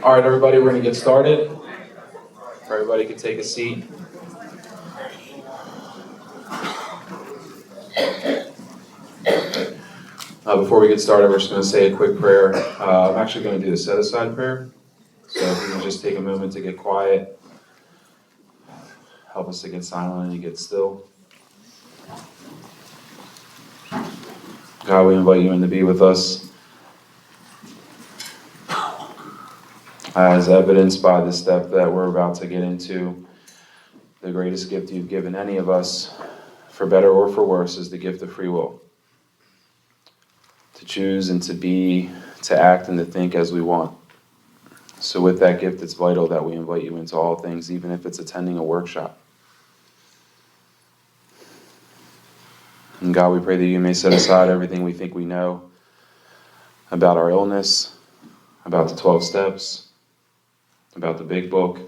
All right, everybody, we're going to get started. Everybody can take a seat. Before we get started, we're just going to say a quick prayer. I'm actually going to do the set-aside prayer. So if you can just take a moment to get quiet, help us to get silent and get still. God, we invite you in to be with us. As evidenced by the step that we're about to get into, the greatest gift you've given any of us, for better or for worse, is the gift of free will. To choose and to be, to act and to think as we want. So with that gift, it's vital that we invite you into all things, even if it's attending a workshop. And God, we pray that you may set aside everything we think we know about our illness, about the 12 steps, about the big book.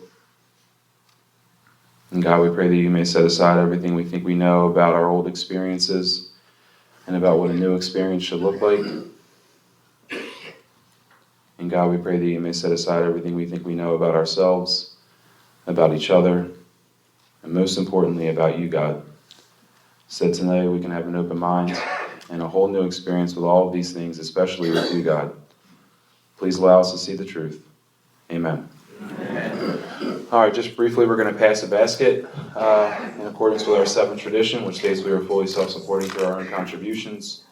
And God, we pray that you may set aside everything we think we know about our old experiences and about what a new experience should look like. And God, we pray that you may set aside everything we think we know about ourselves, about each other, and most importantly, about you, God. So tonight we can have an open mind and a whole new experience with all of these things, especially with you, God. Please allow us to see the truth. Amen. Amen. All right, just briefly, we're going to pass a basket in accordance with our 7th tradition, which states we are fully self-supporting through our own contributions.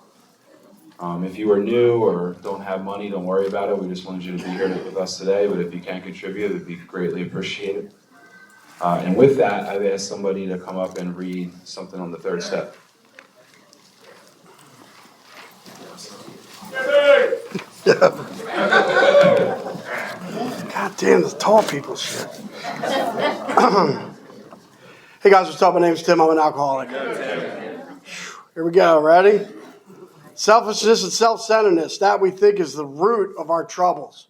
If you are new or don't have money, don't worry about it. We just wanted you to be here with us today, but if you can contribute, it would be greatly appreciated. And with that, I've asked somebody to come up and read something on the 3rd step. God damn, this tall people shit. Hey guys, what's up? My name's Tim. I'm an alcoholic. Here we go. Ready? Selfishness and self-centeredness, that we think is the root of our troubles.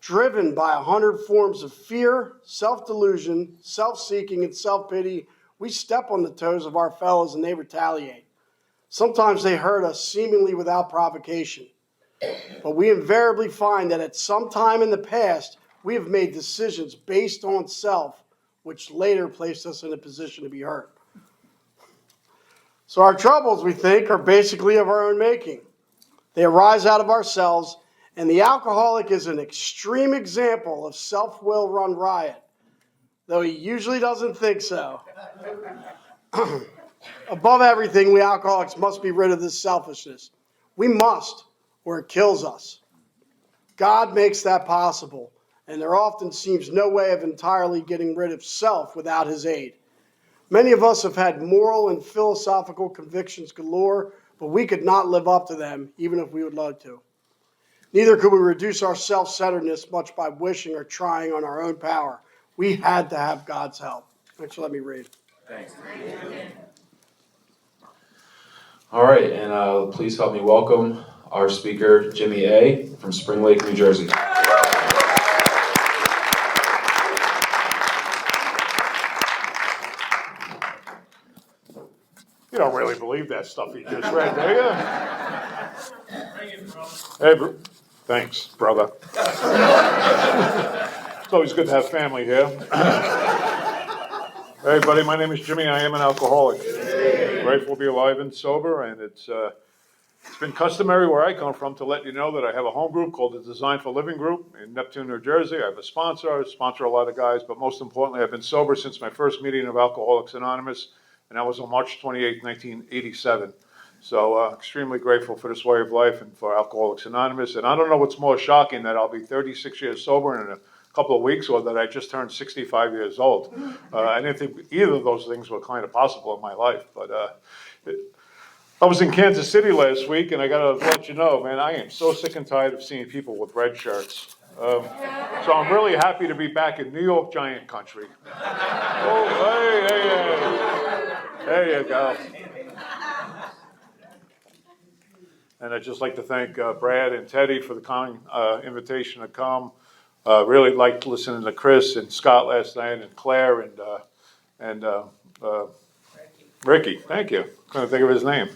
Driven by 100 forms of fear, self-delusion, self-seeking, and self-pity, we step on the toes of our fellows and they retaliate. Sometimes they hurt us seemingly without provocation. But we invariably find that at some time in the past, we have made decisions based on self, which later placed us in a position to be hurt. So our troubles, we think, are basically of our own making. They arise out of ourselves, and the alcoholic is an extreme example of self-will run riot, though he usually doesn't think so. Above everything, we alcoholics must be rid of this selfishness. We must, or it kills us. God makes that possible, and there often seems no way of entirely getting rid of self without his aid. Many of us have had moral and philosophical convictions galore, but we could not live up to them, even if we would love to. Neither could we reduce our self-centeredness much by wishing or trying on our own power. We had to have God's help. Thanks for letting me read. Thanks. All right, and please help me welcome our speaker, Jimmy A. from Spring Lake, New Jersey. You don't really believe that stuff he just read, do you? Hey, thanks, brother. It's always good to have family here. Hey, everybody, my name is Jimmy. I am an alcoholic. Grateful to be alive and sober, and it's been customary where I come from to let you know that I have a home group called the Design for Living Group in Neptune, New Jersey. I have a sponsor. I sponsor a lot of guys, but most importantly, I've been sober since my first meeting of Alcoholics Anonymous, and that was on March 28, 1987. So extremely grateful for this way of life and for Alcoholics Anonymous. And I don't know what's more shocking, that I'll be 36 years sober in a couple of weeks, or that I just turned 65 years old. I didn't think either of those things were kind of possible in my life. But I was in Kansas City last week, and I got to let you know, man, I am so sick and tired of seeing people with red shirts. So I'm really happy to be back in New York Giant country. Oh, hey. There you go. And I'd just like to thank Brad and Teddy for the kind invitation to come. Really liked listening to Chris and Scott last night, and Claire and Ricky. Thank you. Couldn't think of his name.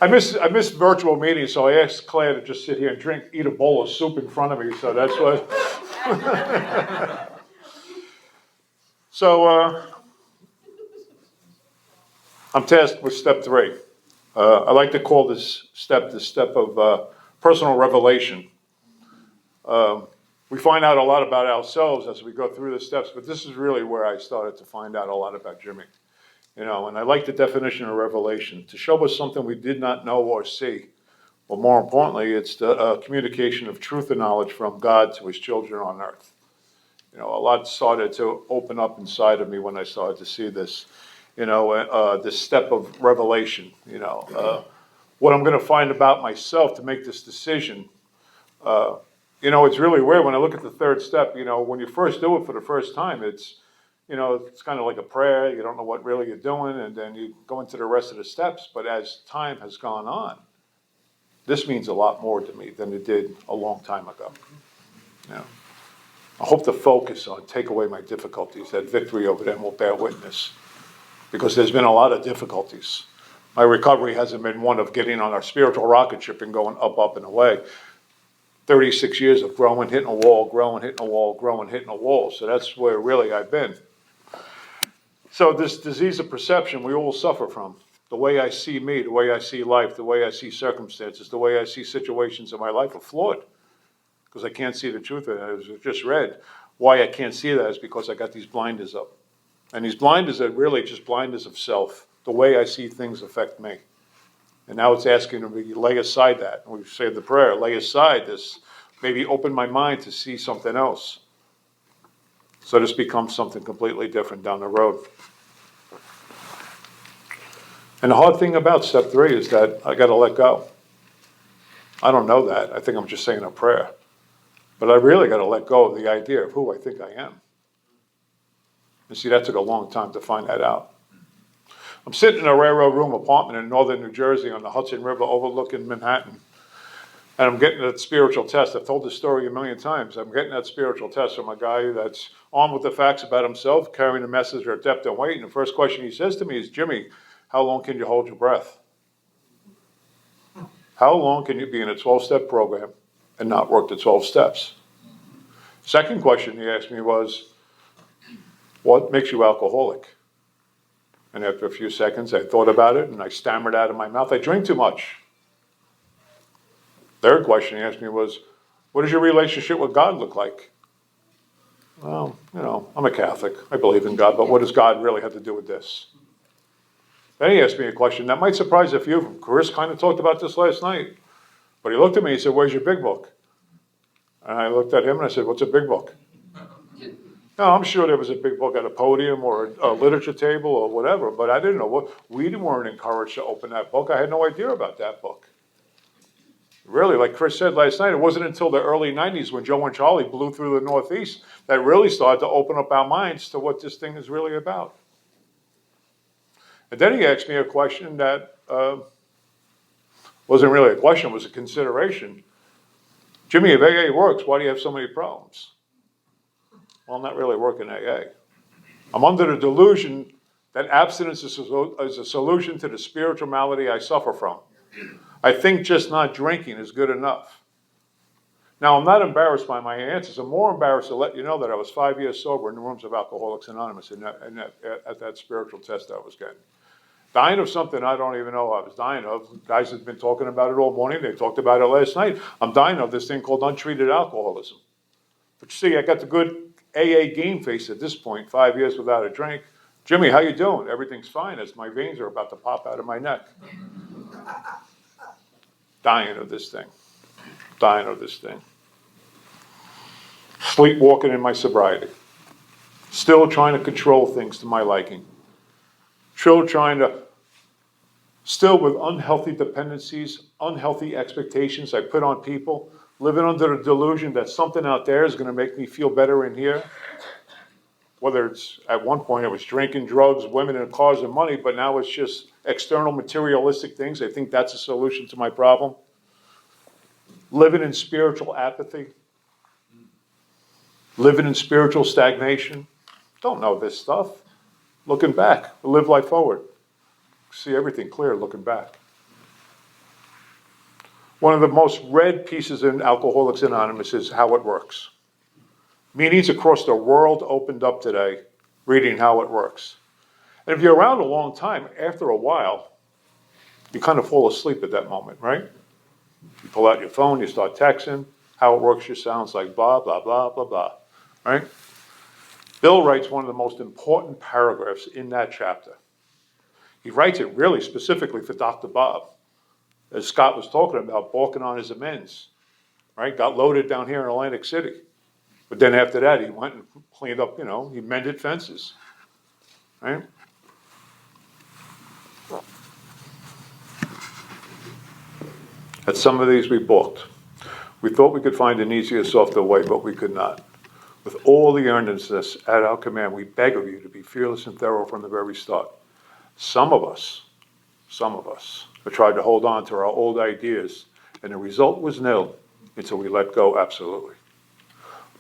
I miss virtual meetings, so I asked Claire to just sit here and eat a bowl of soup in front of me. So that's what. So I'm tasked with step 3. I like to call this step the step of personal revelation. We find out a lot about ourselves as we go through the steps, but this is really where I started to find out a lot about Jimmy. And I like the definition of revelation, to show us something we did not know or see. But more importantly, it's the communication of truth and knowledge from God to his children on earth. A lot started to open up inside of me when I started to see this, this step of revelation, what I'm going to find about myself to make this decision. It's really weird when I look at the third step, when you first do it for the first time, it's kind of like a prayer. You don't know what really you're doing, and then you go into the rest of the steps. But as time has gone on, this means a lot more to me than it did a long time ago. I hope to focus on take away my difficulties, that victory over them will bear witness. Because there's been a lot of difficulties. My recovery hasn't been one of getting on our spiritual rocket ship and going up, up, and away. 36 years of growing, hitting a wall, growing, hitting a wall, growing, hitting a wall. So that's where really I've been. So this disease of perception we all suffer from. The way I see me, the way I see life, the way I see circumstances, the way I see situations in my life are flawed. Because I can't see the truth of it. As I just read, why I can't see that is because I got these blinders up. And these blinders are really just blinders of self. The way I see things affect me. And now it's asking me to lay aside that. We say the prayer, lay aside this, maybe open my mind to see something else. So this becomes something completely different down the road. And the hard thing about step 3 is that I got to let go. I don't know that. I think I'm just saying a prayer. But I really got to let go of the idea of who I think I am. And see, that took a long time to find that out. I'm sitting in a railroad room apartment in northern New Jersey on the Hudson River overlooking Manhattan. And I'm getting that spiritual test. I've told this story a million times. I'm getting that spiritual test from a guy that's armed with the facts about himself, carrying a message of depth and weight. And the first question he says to me is, Jimmy, how long can you hold your breath? How long can you be in a 12-step program and not work the 12 steps? Second question he asked me was, what makes you alcoholic? And after a few seconds, I thought about it, and I stammered out of my mouth, I drink too much. Third question he asked me was, what does your relationship with God look like? Well, I'm a Catholic. I believe in God, but what does God really have to do with this? Then he asked me a question that might surprise a few of them. Chris kind of talked about this last night. But he looked at me and said, where's your big book? And I looked at him and I said, what's a big book? No, I'm sure there was a big book at a podium or a literature table or whatever, but I didn't know what. We weren't encouraged to open that book. I had no idea about that book. Really, like Chris said last night, it wasn't until the early 90s when Joe and Charlie blew through the Northeast that really started to open up our minds to what this thing is really about. And then he asked me a question that wasn't really a question, it was a consideration. Jimmy, if AA works, why do you have so many problems? Well, I'm not really working AA. I'm under the delusion that abstinence is a solution to the spiritual malady I suffer from. I think just not drinking is good enough. Now, I'm not embarrassed by my answers. I'm more embarrassed to let you know that I was 5 years sober in the rooms of Alcoholics Anonymous at that spiritual test I was getting. Dying of something I don't even know I was dying of. Guys have been talking about it all morning. They talked about it last night. I'm dying of this thing called untreated alcoholism. But you see, I got the good AA game face at this point, 5 years without a drink. Jimmy, how you doing? Everything's fine as my veins are about to pop out of my neck. Dying of this thing. Dying of this thing. Sleepwalking in my sobriety. Still trying to control things to my liking. Still with unhealthy dependencies, unhealthy expectations I put on people, living under the delusion that something out there is going to make me feel better in here. Whether it's, at one point it was drinking, drugs, women, and cars and money, but now it's just external materialistic things. I think that's a solution to my problem. Living in spiritual apathy. Living in spiritual stagnation. Don't know this stuff. Looking back, live life forward. See everything clear looking back. One of the most read pieces in Alcoholics Anonymous is How It Works. Meetings across the world opened up today, reading how it works. And if you're around a long time, after a while, you kind of fall asleep at that moment, right? You pull out your phone, you start texting, how it works just sounds like blah, blah, blah, blah, blah, right? Bill writes one of the most important paragraphs in that chapter. He writes it really specifically for Dr. Bob. As Scott was talking about, balking on his amends, right? Got loaded down here in Atlantic City. But then after that, he went and cleaned up, he mended fences, right? At some of these we balked. We thought we could find an easier, softer way, but we could not. With all the earnestness at our command, we beg of you to be fearless and thorough from the very start. Some of us have tried to hold on to our old ideas, and the result was nil until we let go absolutely.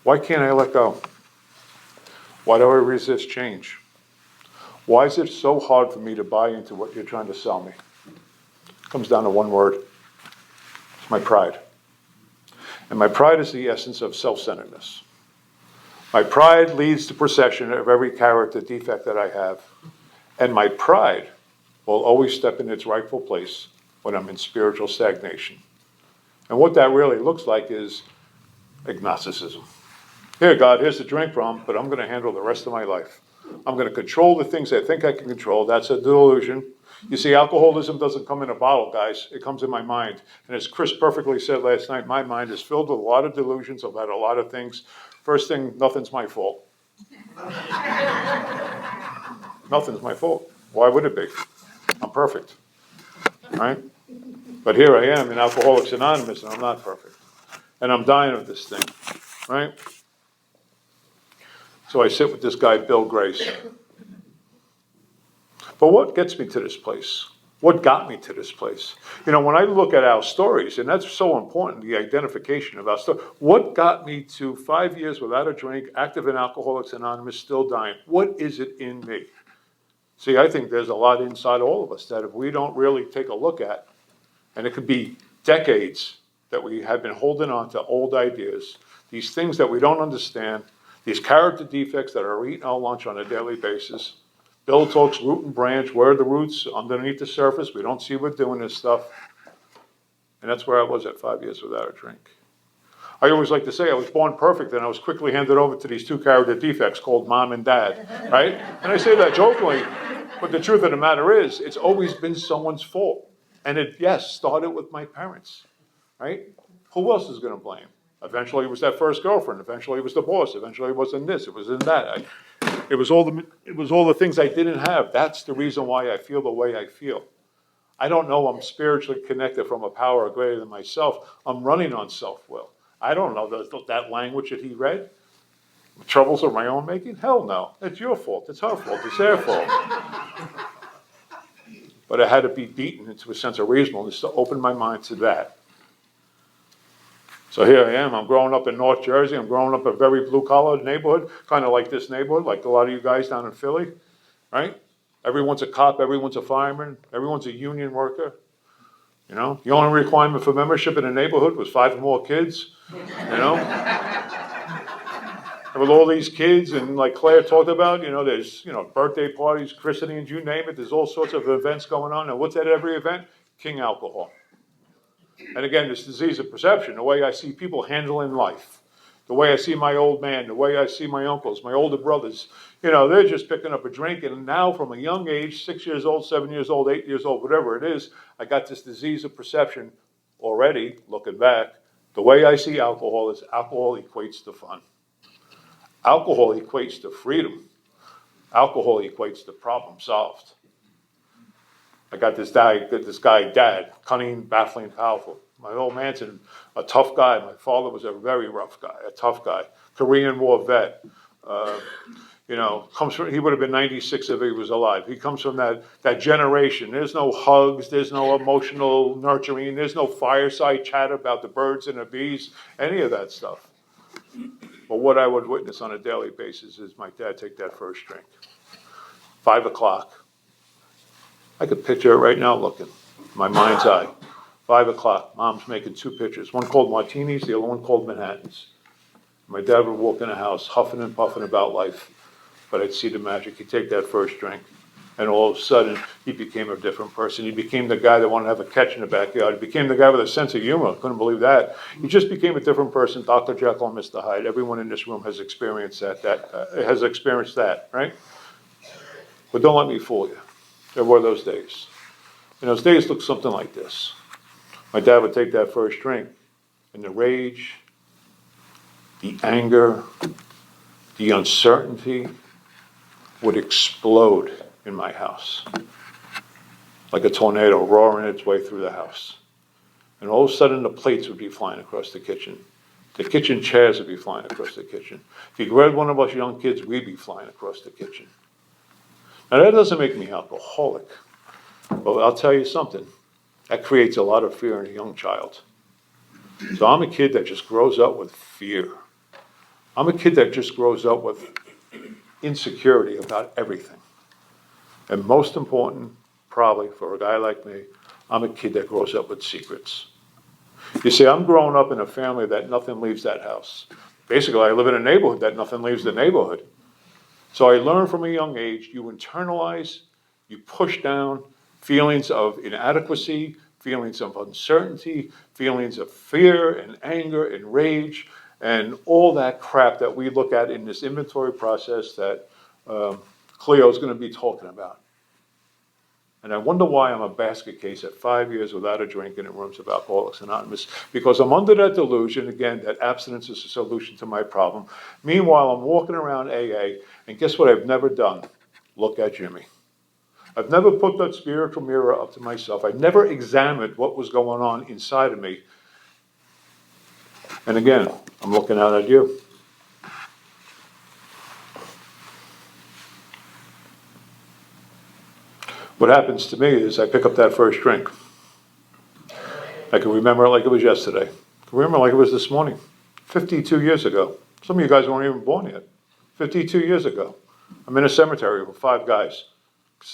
Why can't I let go? Why do I resist change? Why is it so hard for me to buy into what you're trying to sell me? It comes down to one word. It's my pride. And my pride is the essence of self-centeredness. My pride leads the procession of every character defect that I have. And my pride will always step in its rightful place when I'm in spiritual stagnation. And what that really looks like is agnosticism. Here, God, here's the drink from, but I'm going to handle the rest of my life. I'm going to control the things I think I can control. That's a delusion. You see, alcoholism doesn't come in a bottle, guys. It comes in my mind. And as Chris perfectly said last night, my mind is filled with a lot of delusions about a lot of things. First thing, nothing's my fault. Nothing's my fault. Why would it be? I'm perfect, right? But here I am in Alcoholics Anonymous, and I'm not perfect. And I'm dying of this thing, right? So I sit with this guy, Bill Grace. But what gets me to this place? What got me to this place? When I look at our stories, and that's so important, the identification of our story. What got me to 5 years without a drink, active in Alcoholics Anonymous, still dying? What is it in me? See, I think there's a lot inside all of us that if we don't really take a look at, and it could be decades that we have been holding on to old ideas, these things that we don't understand, these character defects that are eating our lunch on a daily basis. Bill talks root and branch. Where are the roots? Underneath the surface. We don't see we're doing this stuff. And that's where I was at 5 years without a drink. I always like to say I was born perfect, and I was quickly handed over to these two character defects called mom and dad, right? And I say that jokingly, but the truth of the matter is it's always been someone's fault. And it, yes, started with my parents, right? Who else is going to blame? Eventually it was that first girlfriend. Eventually it was the boss. Eventually it wasn't this. It was in that. It was all the things I didn't have. That's the reason why I feel the way I feel. I don't know I'm spiritually connected from a power greater than myself. I'm running on self-will. I don't know that language that he read. The troubles are my own making? Hell no. It's your fault. It's her fault. It's their fault. But I had to be beaten into a sense of reasonableness to open my mind to that. So here I am. I'm growing up in North Jersey. I'm growing up in a very blue-collar neighborhood, kind of like this neighborhood, like a lot of you guys down in Philly, right? Everyone's a cop. Everyone's a fireman. Everyone's a union worker. The only requirement for membership in a neighborhood was 5 or more kids, And with all these kids, and like Claire talked about, there's, birthday parties, christenings, you name it. There's all sorts of events going on. And what's at every event? King alcohol. And again, this disease of perception, the way I see people handling life, the way I see my old man, the way I see my uncles, my older brothers, they're just picking up a drink. And now from a young age, 6 years old, 7 years old, 8 years old, whatever it is, I got this disease of perception already, looking back. The way I see alcohol is alcohol equates to fun. Alcohol equates to freedom. Alcohol equates to problem solved. I got this guy, Dad, cunning, baffling, powerful. My old man's a tough guy. My father was a very rough guy, a tough guy, Korean War vet. He would have been 96 if he was alive. He comes from that generation. There's no hugs. There's no emotional nurturing. There's no fireside chat about the birds and the bees, any of that stuff. But what I would witness on a daily basis is my dad take that first drink. 5 o'clock. I could picture it right now looking, my mind's eye. 5 o'clock, Mom's making 2 pitchers. One called martinis, the other one called Manhattans. My dad would walk in the house huffing and puffing about life, but I'd see the magic. He'd take that first drink, and all of a sudden, he became a different person. He became the guy that wanted to have a catch in the backyard. He became the guy with a sense of humor. I couldn't believe that. He just became a different person, Dr. Jekyll and Mr. Hyde. Everyone in this room has experienced that, right? But don't let me fool you. There were those days. And those days looked something like this. My dad would take that first drink, and the rage, the anger, the uncertainty would explode in my house like a tornado roaring its way through the house. And all of a sudden, the plates would be flying across the kitchen. The kitchen chairs would be flying across the kitchen. If you grabbed one of us young kids, we'd be flying across the kitchen. Now, that doesn't make me alcoholic, but I'll tell you something. That creates a lot of fear in a young child. So I'm a kid that just grows up with fear. I'm a kid that just grows up with insecurity about everything. And most important, probably for a guy like me, I'm a kid that grows up with secrets. You see, I'm growing up in a family that nothing leaves that house. Basically, I live in a neighborhood that nothing leaves the neighborhood. So I learned from a young age, you internalize, you push down feelings of inadequacy, feelings of uncertainty, feelings of fear and anger and rage, and all that crap that we look at in this inventory process that Cleo's going to be talking about. And I wonder why I'm a basket case at 5 years without a drink in the rooms of Alcoholics Anonymous, because I'm under that delusion, again, that abstinence is a solution to my problem. Meanwhile, I'm walking around AA, and guess what I've never done? Look at Jimmy. I've never put that spiritual mirror up to myself. I've never examined what was going on inside of me. And again, I'm looking out at you. What happens to me is I pick up that first drink. I can remember it like it was yesterday. I can remember it like it was this morning. 52 years ago. Some of you guys weren't even born yet. 52 years ago. I'm in a cemetery with 5 guys.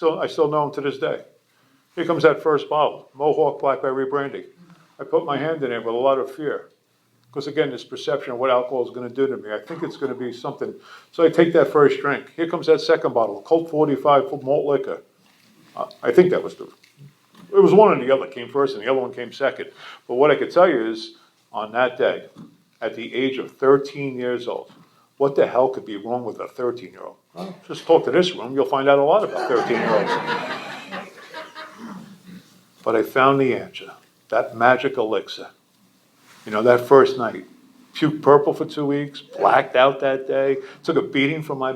I still know them to this day. Here comes that first bottle, Mohawk Blackberry Brandy. I put my hand in it with a lot of fear. Because again, this perception of what alcohol is going to do to me, I think it's going to be something. So I take that first drink. Here comes that second bottle, Colt 45 malt liquor. I think that was it was one or the other came first and the other one came second. But what I could tell you is, on that day, at the age of 13 years old, what the hell could be wrong with a 13-year-old? Well, just talk to this room, you'll find out a lot about 13-year-olds. But I found the answer, that magic elixir. You know, that first night, puked purple for 2 weeks, blacked out that day, took a beating from my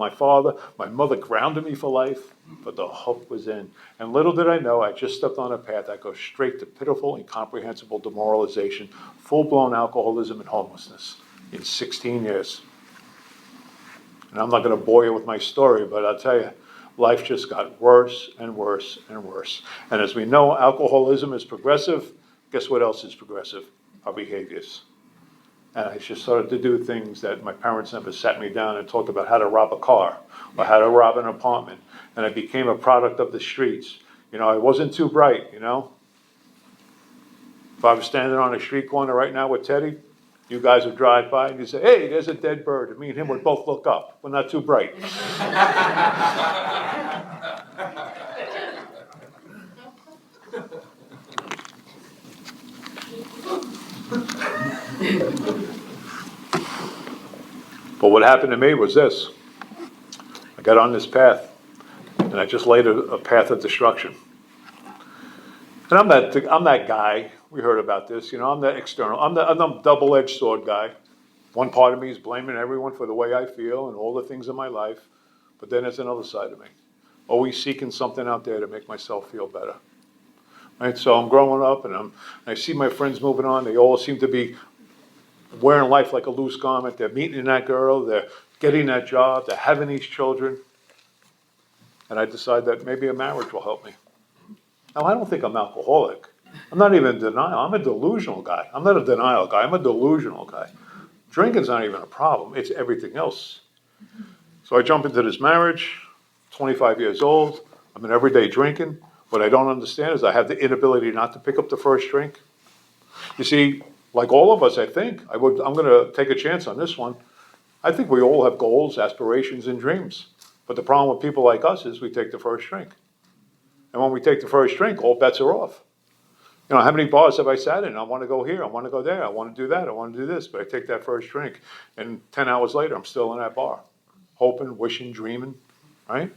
father, my mother grounded me for life, but the hook was in. And little did I know, I just stepped on a path that goes straight to pitiful, incomprehensible demoralization, full-blown alcoholism and homelessness in 16 years. And I'm not going to bore you with my story, but I'll tell you, life just got worse and worse and worse. And as we know, alcoholism is progressive. Guess what else is progressive? Our behaviors. And I just started to do things that my parents never sat me down and talked about how to rob a car or how to rob an apartment. And I became a product of the streets. You know, I wasn't too bright, you know. If I was standing on a street corner right now with Teddy, you guys would drive by and you'd say, hey, there's a dead bird. And me and him would both look up. We're not too bright. But what happened to me was this. I got on this path, and I just laid a path of destruction. And I'm that guy. We heard about this. You know, I'm that external. I'm the double-edged sword guy. One part of me is blaming everyone for the way I feel and all the things in my life. But then there's another side of me. Always seeking something out there to make myself feel better. Right? So I'm growing up, and I see my friends moving on. They all seem to be wearing life like a loose garment. They're meeting that girl. They're getting that job. They're having these children. And I decide that maybe a marriage will help me. Now, I don't think I'm alcoholic. I'm not even in denial. I'm a delusional guy. I'm not a denial guy. I'm a delusional guy. Drinking's not even a problem. It's everything else. So I jump into this marriage, 25 years old. I'm an everyday drinking. What I don't understand is I have the inability not to pick up the first drink. You see, like all of us, I think, I'm going to take a chance on this one. I think we all have goals, aspirations, and dreams. But the problem with people like us is we take the first drink. And when we take the first drink, all bets are off. You know, how many bars have I sat in? I want to go here, I want to go there, I want to do that, I want to do this. But I take that first drink, and 10 hours later, I'm still in that bar. Hoping, wishing, dreaming, right?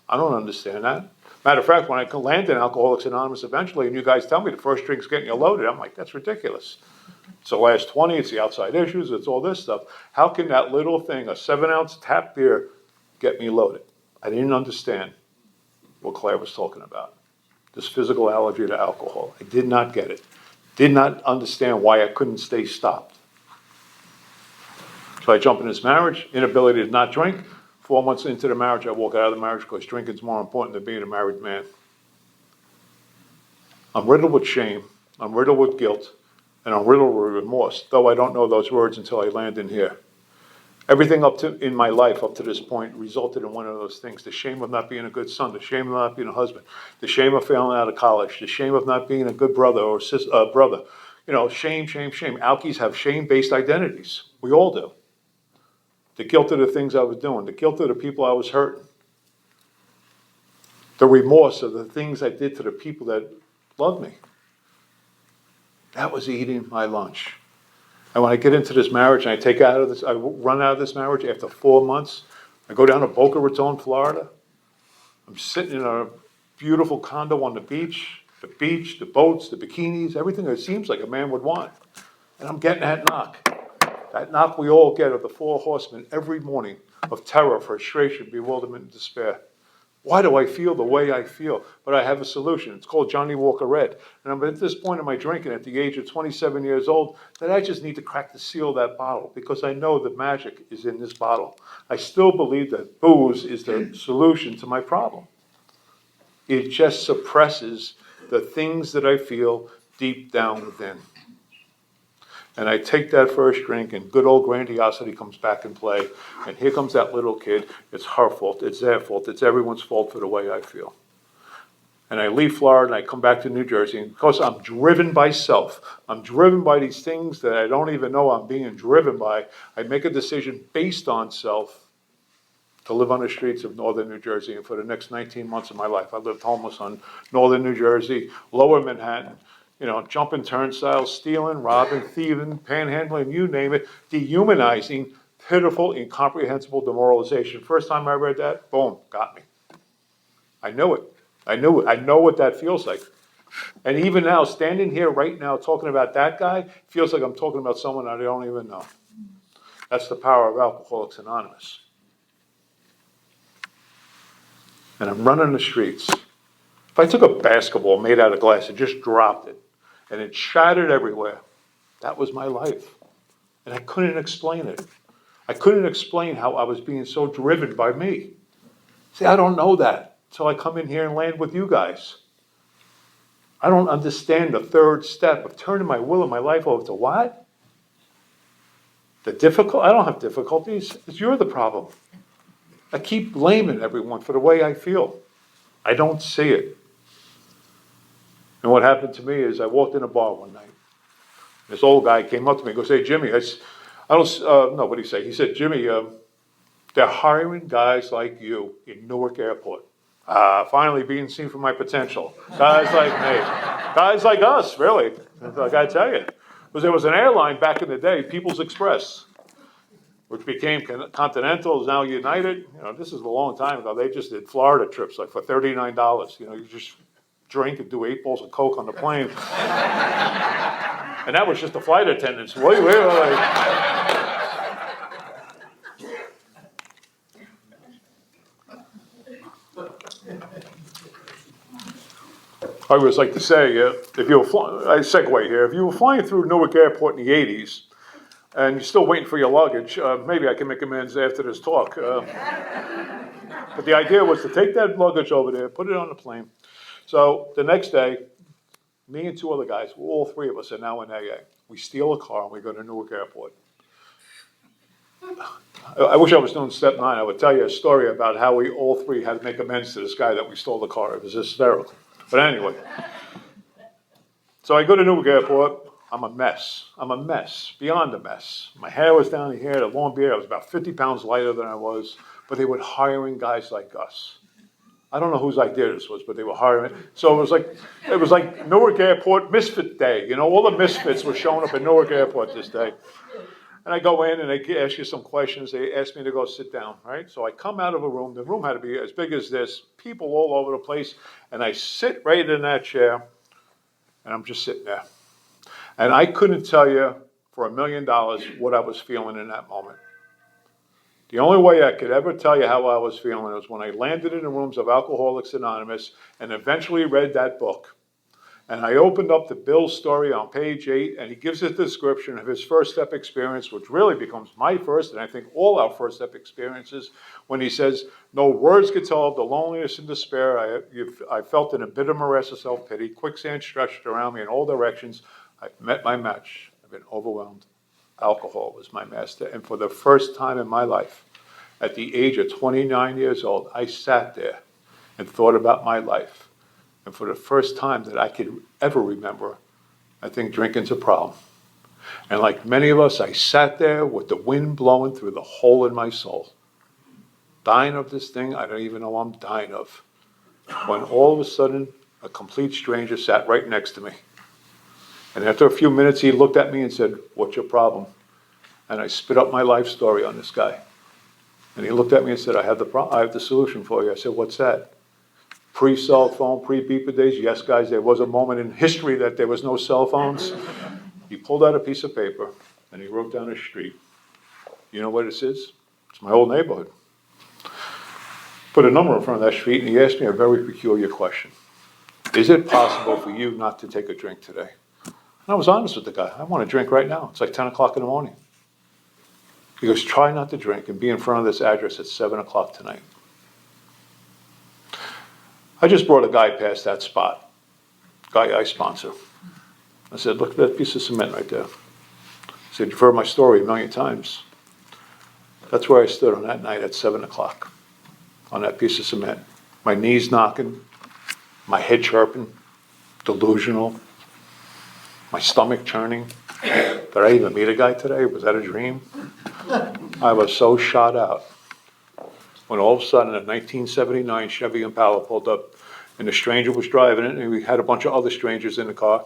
I don't understand that. Matter of fact, when I land in Alcoholics Anonymous eventually, and you guys tell me the first drink's getting you loaded, I'm like, that's ridiculous. It's the last 20, it's the outside issues, it's all this stuff. How can that little thing, a 7-ounce tap beer, get me loaded? I didn't understand what Claire was talking about. This physical allergy to alcohol. I did not get it. Did not understand why I couldn't stay stopped. So I jump in this marriage, inability to not drink. 4 months into the marriage, I walk out of the marriage because drinking's more important than being a married man. I'm riddled with shame, I'm riddled with guilt, and I'm riddled with remorse, though I don't know those words until I land in here. Everything in my life up to this point resulted in one of those things: the shame of not being a good son, the shame of not being a husband, the shame of failing out of college, the shame of not being a good brother or brother. You know, shame, shame, shame. Alkies have shame-based identities. We all do. The guilt of the things I was doing, the guilt of the people I was hurting, the remorse of the things I did to the people that loved me. That was eating my lunch. And when I get into this marriage and I run out of this marriage after 4 months, I go down to Boca Raton, Florida. I'm sitting in a beautiful condo on the beach, the boats, the bikinis, everything that seems like a man would want. And I'm getting that knock. That knock we all get of the 4 horsemen every morning of terror, frustration, bewilderment, and despair. Why do I feel the way I feel? But I have a solution. It's called Johnny Walker Red. And I'm at this point in my drinking, at the age of 27 years old, that I just need to crack the seal of that bottle because I know the magic is in this bottle. I still believe that booze is the solution to my problem. It just suppresses the things that I feel deep down within. And I take that first drink, and good old grandiosity comes back in play. And here comes that little kid. It's her fault. It's their fault. It's everyone's fault for the way I feel. And I leave Florida, and I come back to New Jersey. And because I'm driven by self, I'm driven by these things that I don't even know I'm being driven by, I make a decision based on self to live on the streets of northern New Jersey. And for the next 19 months of my life, I lived homeless on northern New Jersey, lower Manhattan. You know, jumping turnstiles, stealing, robbing, thieving, panhandling, you name it, dehumanizing, pitiful, incomprehensible demoralization. First time I read that, boom, got me. I knew it. I knew it. I know what that feels like. And even now, standing here right now talking about that guy, feels like I'm talking about someone I don't even know. That's the power of Alcoholics Anonymous. And I'm running the streets. If I took a basketball made out of glass and just dropped it, and it shattered everywhere, that was my life. And I couldn't explain it. I couldn't explain how I was being so driven by me. See, I don't know that until I come in here and land with you guys. I don't understand the third step of turning my will and my life over to what? I don't have difficulties. It's you're the problem. I keep blaming everyone for the way I feel. I don't see it. And what happened to me is I walked in a bar one night. This old guy came up to me and goes, "Hey, Jimmy," what did he say? He said, "Jimmy, they're hiring guys like you in Newark Airport. Finally being seen for my potential. Guys like me. Guys like us, really. I gotta tell you. Because there was an airline back in the day, People's Express, which became Continental, is now United. You know, this is a long time ago. They just did Florida trips, like for $39. You know, you just drink and do 8 bowls of Coke on the plane. And that was just the flight attendants. Wait. I always like to say, if you were I segue here, if you were flying through Newark Airport in the 80s, and you're still waiting for your luggage, maybe I can make amends after this talk. But the idea was to take that luggage over there, put it on the plane. So the next day, me and 2 other guys, all 3 of us are now in AA. We steal a car and we go to Newark Airport. I wish I was doing step 9. I would tell you a story about how we all 3 had to make amends to this guy that we stole the car. It was hysterical. But anyway. So I go to Newark Airport. I'm a mess. I'm a mess, beyond a mess. My hair was down here, the long beard. I was about 50 pounds lighter than I was, but they were hiring guys like us. I don't know whose idea this was, but they were hiring. So it was like Newark Airport Misfit Day. You know, all the misfits were showing up at Newark Airport this day. And I go in and they ask you some questions. They ask me to go sit down, right? So I come out of a room. The room had to be as big as this, people all over the place. And I sit right in that chair, and I'm just sitting there. And I couldn't tell you for $1 million what I was feeling in that moment. The only way I could ever tell you how I was feeling was when I landed in the rooms of Alcoholics Anonymous and eventually read that book. And I opened up the Bill's story on page 8, and he gives a description of his first step experience, which really becomes my first, and I think all our first step experiences, when he says, no words could tell of the loneliness and despair I felt in a bitter morass of self-pity, quicksand stretched around me in all directions. I've met my match. I've been overwhelmed. Alcohol was my master. And for the first time in my life, at the age of 29 years old, I sat there and thought about my life. And for the first time that I could ever remember, I think drinking's a problem. And like many of us, I sat there with the wind blowing through the hole in my soul, dying of this thing I don't even know I'm dying of, when all of a sudden, a complete stranger sat right next to me. And after a few minutes, he looked at me and said, "What's your problem?" And I spit up my life story on this guy. And he looked at me and said, I have the solution for you. I said, "What's that?" Pre-cell phone, pre-beeper days. Yes, guys, there was a moment in history that there was no cell phones. He pulled out a piece of paper and he wrote down a street. You know what this is? It's my old neighborhood. Put a number in front of that street and he asked me a very peculiar question. Is it possible for you not to take a drink today? And I was honest with the guy. I want to drink right now. It's like 10 o'clock in the morning. He goes, try not to drink and be in front of this address at 7 o'clock tonight. I just brought a guy past that spot, guy I sponsor. I said, look at that piece of cement right there. I said, you've heard my story 1,000,000 times. That's where I stood on that night at 7 o'clock, on that piece of cement. My knees knocking, my head chirping, delusional, my stomach churning. Did I even meet a guy today? Was that a dream? I was so shot out. When all of a sudden, a 1979 Chevy Impala pulled up, and the stranger was driving it, and we had a bunch of other strangers in the car.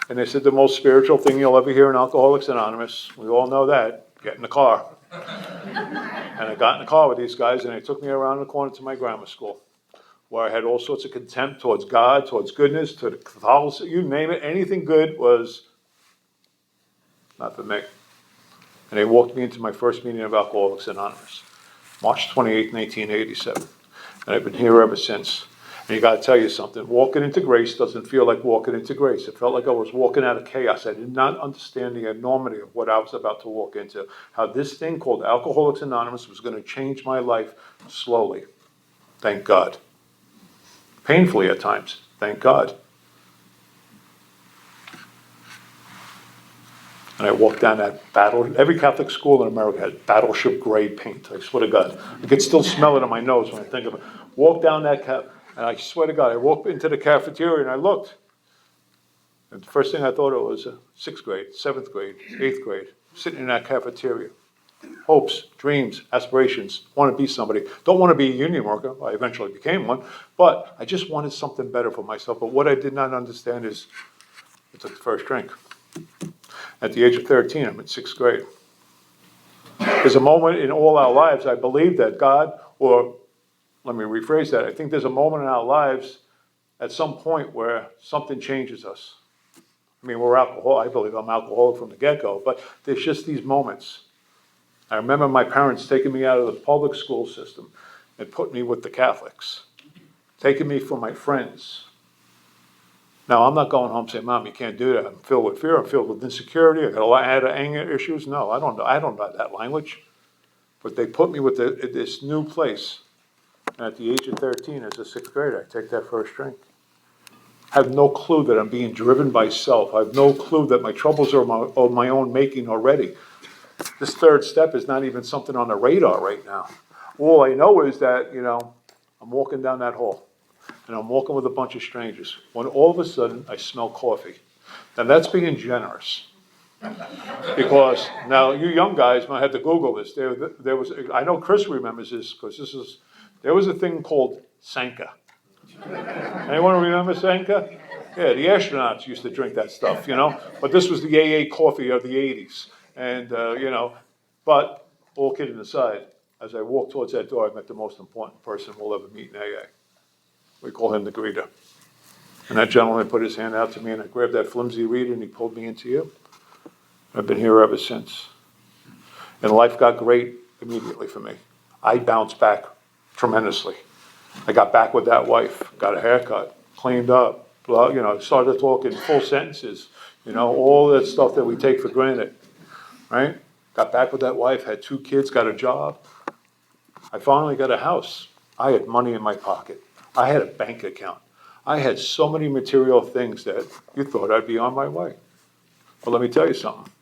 And they said, the most spiritual thing you'll ever hear in Alcoholics Anonymous, we all know that, get in the car. And I got in the car with these guys, and they took me around the corner to my grammar school, where I had all sorts of contempt towards God, towards goodness, to the Catholicism, you name it, anything good was not for me. And they walked me into my first meeting of Alcoholics Anonymous. March 28, 1987. And I've been here ever since. And you got to tell you something. Walking into grace doesn't feel like walking into grace. It felt like I was walking out of chaos. I did not understand the enormity of what I was about to walk into. How this thing called Alcoholics Anonymous was going to change my life slowly. Thank God. Painfully at times. Thank God. And I walked down that every Catholic school in America had battleship gray paint. I swear to God. I could still smell it on my nose when I think of it. Walked down that and I swear to God, I walked into the cafeteria and I looked. And the first thing I thought of was 6th grade, 7th grade, 8th grade, sitting in that cafeteria. Hopes, dreams, aspirations, want to be somebody. Don't want to be a union worker. I eventually became one. But I just wanted something better for myself. But what I did not understand is I took the first drink. At the age of 13, I'm in 6th grade. There's a moment in all our lives, I believe that God, or let me rephrase that, I think there's a moment in our lives at some point where something changes us. I mean, we're alcoholic. I believe I'm alcoholic from the get-go, but there's just these moments. I remember my parents taking me out of the public school system and putting me with the Catholics, taking me from my friends. Now, I'm not going home saying, Mom, you can't do that. I'm filled with fear. I'm filled with insecurity. I got a lot of anger issues. No, I don't know that language. But they put me with this new place. And at the age of 13, as a 6th grader, I take that first drink. I have no clue that I'm being driven by self. I have no clue that my troubles are of my own making already. This third step is not even something on the radar right now. All I know is that, I'm walking down that hall. And I'm walking with a bunch of strangers, when all of a sudden I smell coffee. Now that's being generous. Because now you young guys might have to Google this. There was, I know Chris remembers this because there was a thing called Sanka. Anyone remember Sanka? Yeah, the astronauts used to drink that stuff, But this was the AA coffee of the 80s. And, but all kidding aside, as I walked towards that door, I met the most important person we'll ever meet in AA. We call him the greeter. And that gentleman put his hand out to me, and I grabbed that flimsy reader, and he pulled me into you. I've been here ever since. And life got great immediately for me. I bounced back tremendously. I got back with that wife, got a haircut, cleaned up, started talking full sentences, all that stuff that we take for granted, right? Got back with that wife, had 2 kids, got a job. I finally got a house. I had money in my pocket. I had a bank account. I had so many material things that you thought I'd be on my way. But let me tell you something.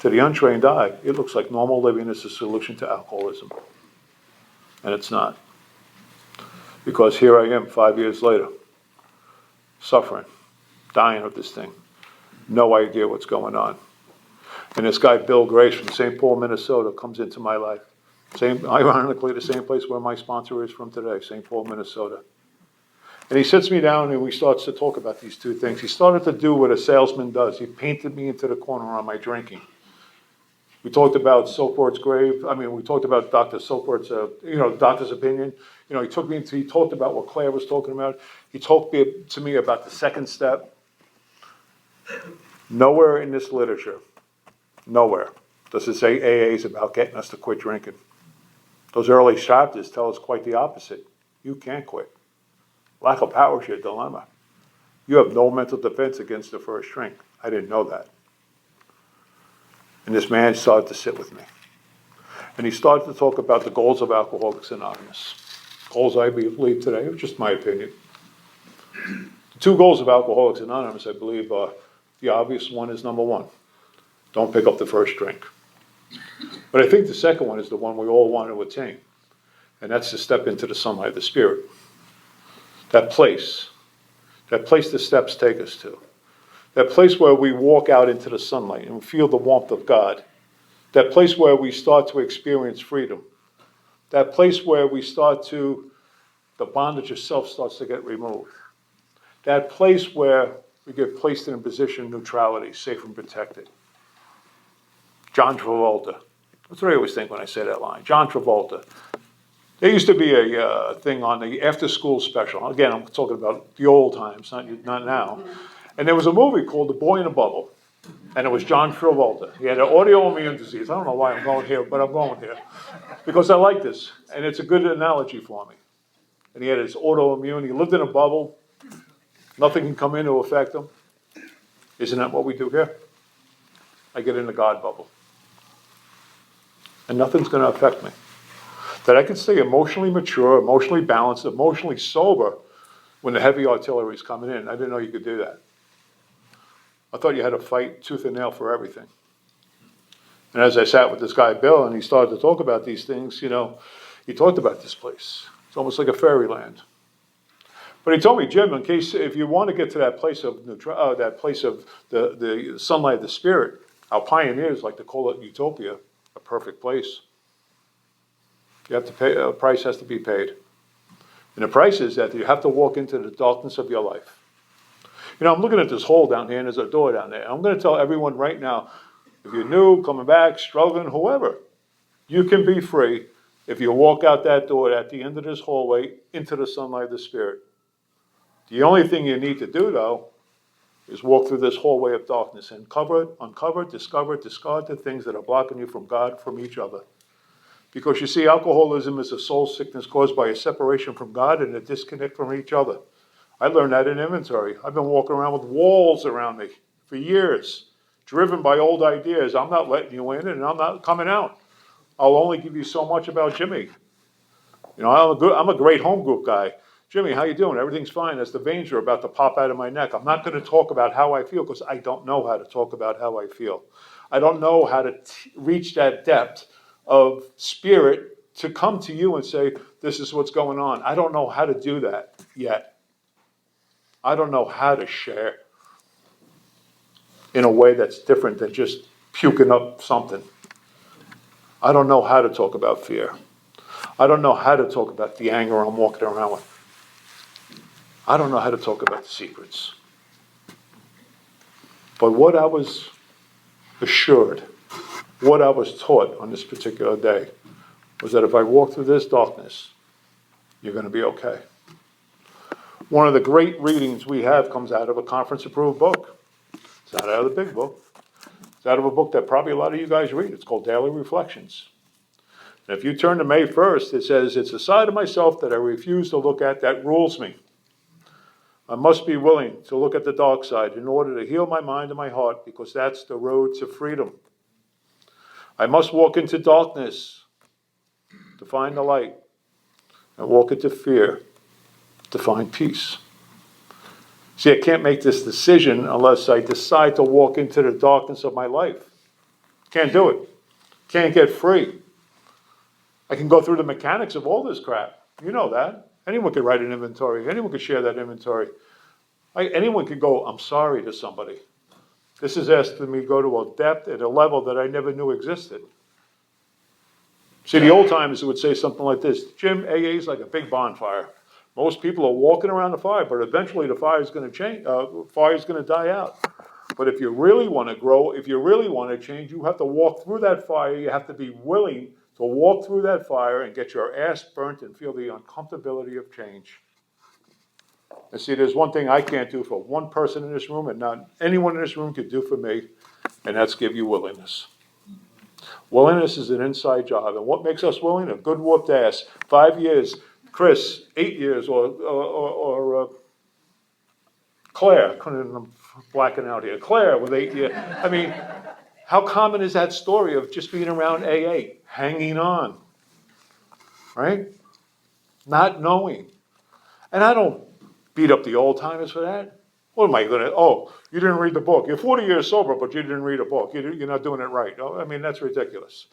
To the untrained eye, it looks like normal living is the solution to alcoholism. And it's not. Because here I am 5 years later, suffering, dying of this thing. No idea what's going on. And this guy, Bill Grace from St. Paul, Minnesota, comes into my life. Ironically, the same place where my sponsor is from today, St. Paul, Minnesota. And he sits me down and we starts to talk about these 2 things. He started to do what a salesman does. He painted me into the corner on my drinking. We talked about Soaport's grave. We talked about Dr. Soaport's, doctor's opinion. He talked about what Claire was talking about. He talked to me about the second step. Nowhere in this literature, nowhere, does it say AA is about getting us to quit drinking. Those early chapters tell us quite the opposite. You can't quit. Lack of power is your dilemma. You have no mental defense against the first drink. I didn't know that. And this man started to sit with me. And he started to talk about the goals of Alcoholics Anonymous. Goals I believe today, it's just my opinion. The 2 goals of Alcoholics Anonymous, I believe, are the obvious one is number 1. Don't pick up the first drink. But I think the second one is the one we all want to attain. And that's to step into the sunlight of the Spirit. That place the steps take us to. That place where we walk out into the sunlight and feel the warmth of God. That place where we start to experience freedom. That place where the bondage of self starts to get removed. That place where we get placed in a position of neutrality, safe and protected. John Travolta. That's what I always think when I say that line. John Travolta. There used to be a thing on the after-school special. Again, I'm talking about the old times, not now. And there was a movie called The Boy in a Bubble. And it was John Travolta. He had an autoimmune disease. I don't know why I'm going here, but I'm going here. Because I like this. And it's a good analogy for me. And he had his autoimmune. He lived in a bubble. Nothing can come in to affect him. Isn't that what we do here? I get in the God bubble. And nothing's going to affect me. That I can stay emotionally mature, emotionally balanced, emotionally sober when the heavy artillery is coming in. I didn't know you could do that. I thought you had to fight tooth and nail for everything. And as I sat with this guy, Bill, and he started to talk about these things, he talked about this place. It's almost like a fairyland. But he told me, Jim, if you want to get to that place of the sunlight of the Spirit, our pioneers like to call it utopia, a perfect place. You have to pay, a price has to be paid. And the price is that you have to walk into the darkness of your life. I'm looking at this hole down here, and there's a door down there. I'm going to tell everyone right now, if you're new, coming back, struggling, whoever, you can be free if you walk out that door at the end of this hallway into the sunlight of the Spirit. The only thing you need to do, though, is walk through this hallway of darkness and uncover, discover, discard the things that are blocking you from God, from each other. Because you see, alcoholism is a soul sickness caused by a separation from God and a disconnect from each other. I learned that in inventory. I've been walking around with walls around me for years, driven by old ideas. I'm not letting you in and I'm not coming out. I'll only give you so much about Jimmy. I'm a great home group guy. Jimmy, how you doing? Everything's fine. As the veins are about to pop out of my neck. I'm not going to talk about how I feel because I don't know how to talk about how I feel. I don't know how to reach that depth of spirit to come to you and say, this is what's going on. I don't know how to do that yet. I don't know how to share. in a way that's different than just puking up something. I don't know how to talk about fear. I don't know how to talk about the anger I'm walking around with. I don't know how to talk about the secrets. But what I was assured, what I was taught on this particular day, was that if I walk through this darkness, you're going to be okay. One of the great readings we have comes out of a conference-approved book. It's not out of the big book. It's out of a book that probably a lot of you guys read. It's called Daily Reflections. And if you turn to May 1st, it says, "It's a side of myself that I refuse to look at that rules me. I must be willing to look at the dark side in order to heal my mind and my heart, because that's the road to freedom. I must walk into darkness to find the light, and walk into fear to find peace." See, I can't make this decision unless I decide to walk into the darkness of my life. Can't do it. Can't get free. I can go through the mechanics of all this crap. You know that. Anyone could write an inventory. Anyone could share that inventory. Anyone could go, "I'm sorry" to somebody. This is asking me to go to a depth at a level that I never knew existed. See, the old timers would say something like this: "Jim, AA is like a big bonfire. Most people are walking around the fire, but eventually the fire is going to change. Fire is going to die out. But if you really want to grow, if you really want to change, you have to walk through that fire. You have to be willing to walk through that fire and get your ass burnt and feel the uncomfortability of change." And see, there's one thing I can't do for one person in this room, and not anyone in this room could do for me, and that's give you willingness. Willingness is an inside job, and what makes us willing? A good whooped ass. 5 years, Chris, 8 years, or Claire. I'm blacking out here. Claire with 8 years. I mean, how common is that story of just being around AA, hanging on, right? Not knowing. And I don't beat up the old timers for that. What am I going to, "Oh, you didn't read the book. You're 40 years sober, but you didn't read a book. You're not doing it right." Oh, I mean, that's ridiculous.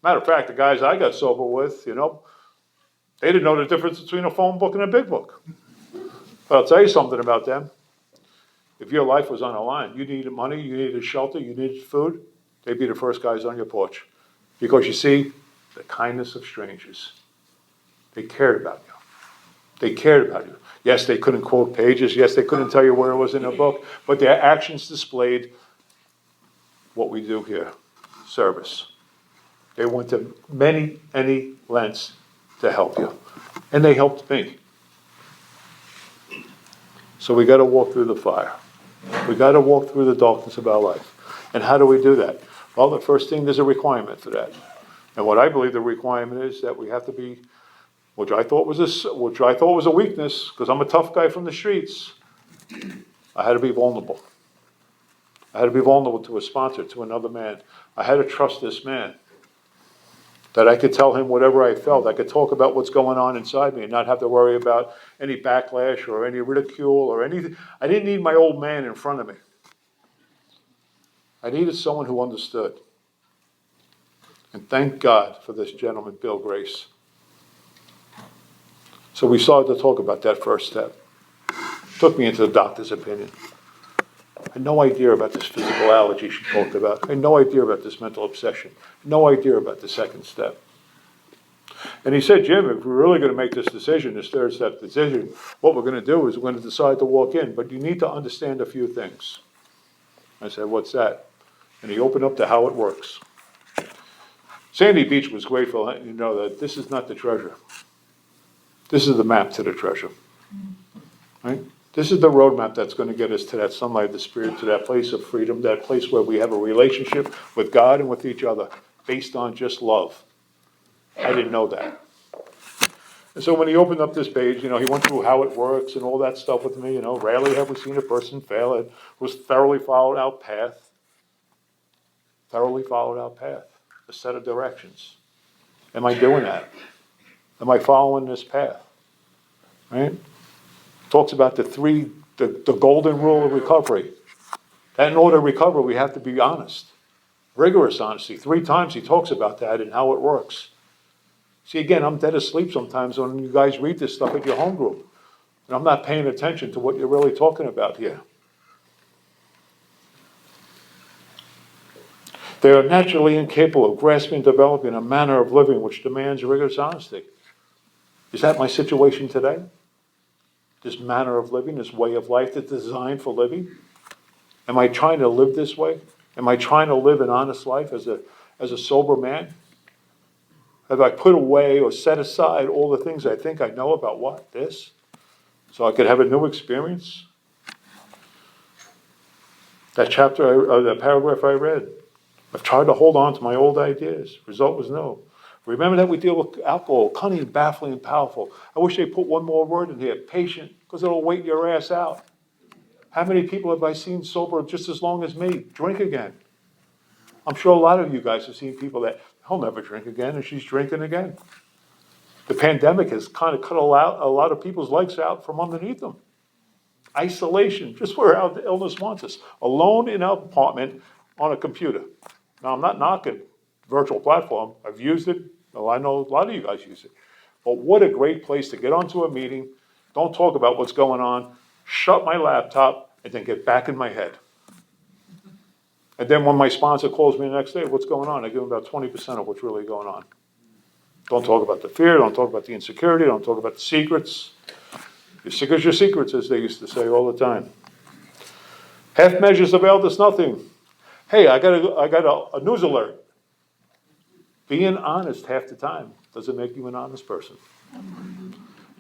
Matter of fact, the guys I got sober with, they didn't know the difference between a phone book and a big book. But I'll tell you something about them. If your life was on the line, you needed money, you needed shelter, you needed food, they'd be the first guys on your porch. Because you see, the kindness of strangers. They cared about you. They cared about you. Yes, they couldn't quote pages. Yes, they couldn't tell you where it was in a book. But their actions displayed what we do here, service. They went to any lengths to help you. And they helped me. So we got to walk through the fire. We got to walk through the darkness of our life. And how do we do that? Well, the first thing, there's a requirement for that. And what I believe the requirement is that we have to be, which I thought was a weakness, because I'm a tough guy from the streets. I had to be vulnerable. I had to be vulnerable to a sponsor, to another man. I had to trust this man. That I could tell him whatever I felt. I could talk about what's going on inside me and not have to worry about any backlash or any ridicule or anything. I didn't need my old man in front of me. I needed someone who understood. And thank God for this gentleman, Bill Grace. So we started to talk about that first step. Took me into the doctor's opinion. I had no idea about this physical allergy she talked about. I had no idea about this mental obsession. No idea about the second step. And he said, "Jim, if we're really going to make this decision, this third step decision, what we're going to do is we're going to decide to walk in, but you need to understand a few things." I said, "What's that?" And he opened up to how it works. Sandy Beach was grateful, that this is not the treasure. This is the map to the treasure. Right? This is the roadmap that's going to get us to that sunlight of the Spirit, to that place of freedom, that place where we have a relationship with God and with each other based on just love. I didn't know that. And so when he opened up this page, he went through how it works and all that stuff with me. Rarely have we seen a person fail. It was thoroughly followed out path. Thoroughly followed out path. A set of directions. Am I doing that? Am I following this path? Right? Talks about the golden rule of recovery. That in order to recover, we have to be honest. Rigorous honesty. 3 times he talks about that and how it works. See, again, I'm dead asleep sometimes when you guys read this stuff at your home group. And I'm not paying attention to what you're really talking about here. They are naturally incapable of grasping and developing a manner of living which demands rigorous honesty. Is that my situation today? This manner of living, this way of life that's designed for living? Am I trying to live this way? Am I trying to live an honest life as a sober man? Have I put away or set aside all the things I think I know about what? This? So I could have a new experience? That that paragraph I read. I've tried to hold on to my old ideas. Result was no. Remember that we deal with alcohol, cunning, baffling, and powerful. I wish they put one more word in here, patient, because it'll wait your ass out. How many people have I seen sober just as long as me drink again? I'm sure a lot of you guys have seen people that, he'll never drink again, and she's drinking again. The pandemic has kind of cut a lot of people's legs out from underneath them. Isolation, just where our illness wants us. Alone in our apartment on a computer. Now, I'm not knocking virtual platform. I've used it. Well, I know a lot of you guys use it. But what a great place to get onto a meeting, don't talk about what's going on, shut my laptop, and then get back in my head. And then when my sponsor calls me the next day, what's going on? I give them about 20% of what's really going on. Don't talk about the fear, don't talk about the insecurity, don't talk about the secrets. Your secret's your secrets, as they used to say all the time. Half measures availed us nothing. Hey, I got a news alert. Being honest half the time doesn't make you an honest person.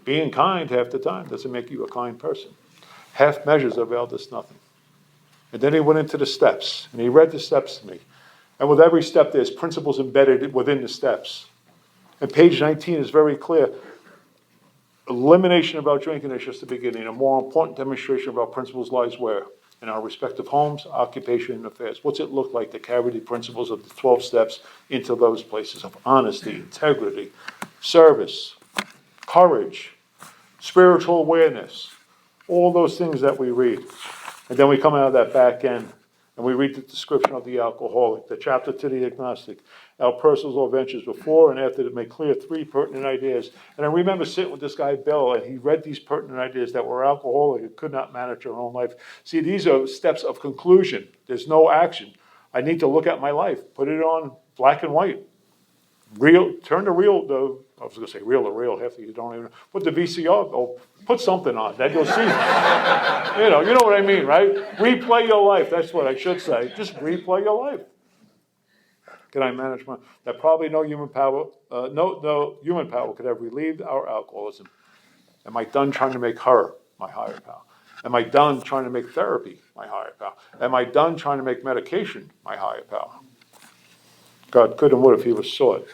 Being kind half the time doesn't make you a kind person. Half measures availed us nothing. And then he went into the steps, and he read the steps to me. And with every step, there's principles embedded within the steps. And page 19 is very clear. Elimination about drinking is just the beginning. A more important demonstration of our principles lies where? In our respective homes, occupation, and affairs. What's it look like to carry the principles of the 12 steps into those places of honesty, integrity, service, courage, spiritual awareness, all those things that we read. And then we come out of that back end and we read the description of the alcoholic, the chapter to the agnostic, our personal adventures before and after to make clear 3 pertinent ideas. And I remember sitting with this guy, Bill, and he read these pertinent ideas that were alcoholic and could not manage their own life. See, these are steps of conclusion. There's no action. I need to look at my life, put it on black and white. Turn the reel, I was going to say reel to reel, half of you don't even know. Put the VCR, put something on, then you'll see. You know what I mean, right? Replay your life, that's what I should say. Just replay your life. Can I manage that probably no human power could have relieved our alcoholism. Am I done trying to make her my higher power? Am I done trying to make therapy my higher power? Am I done trying to make medication my higher power? God could and would if he was sought.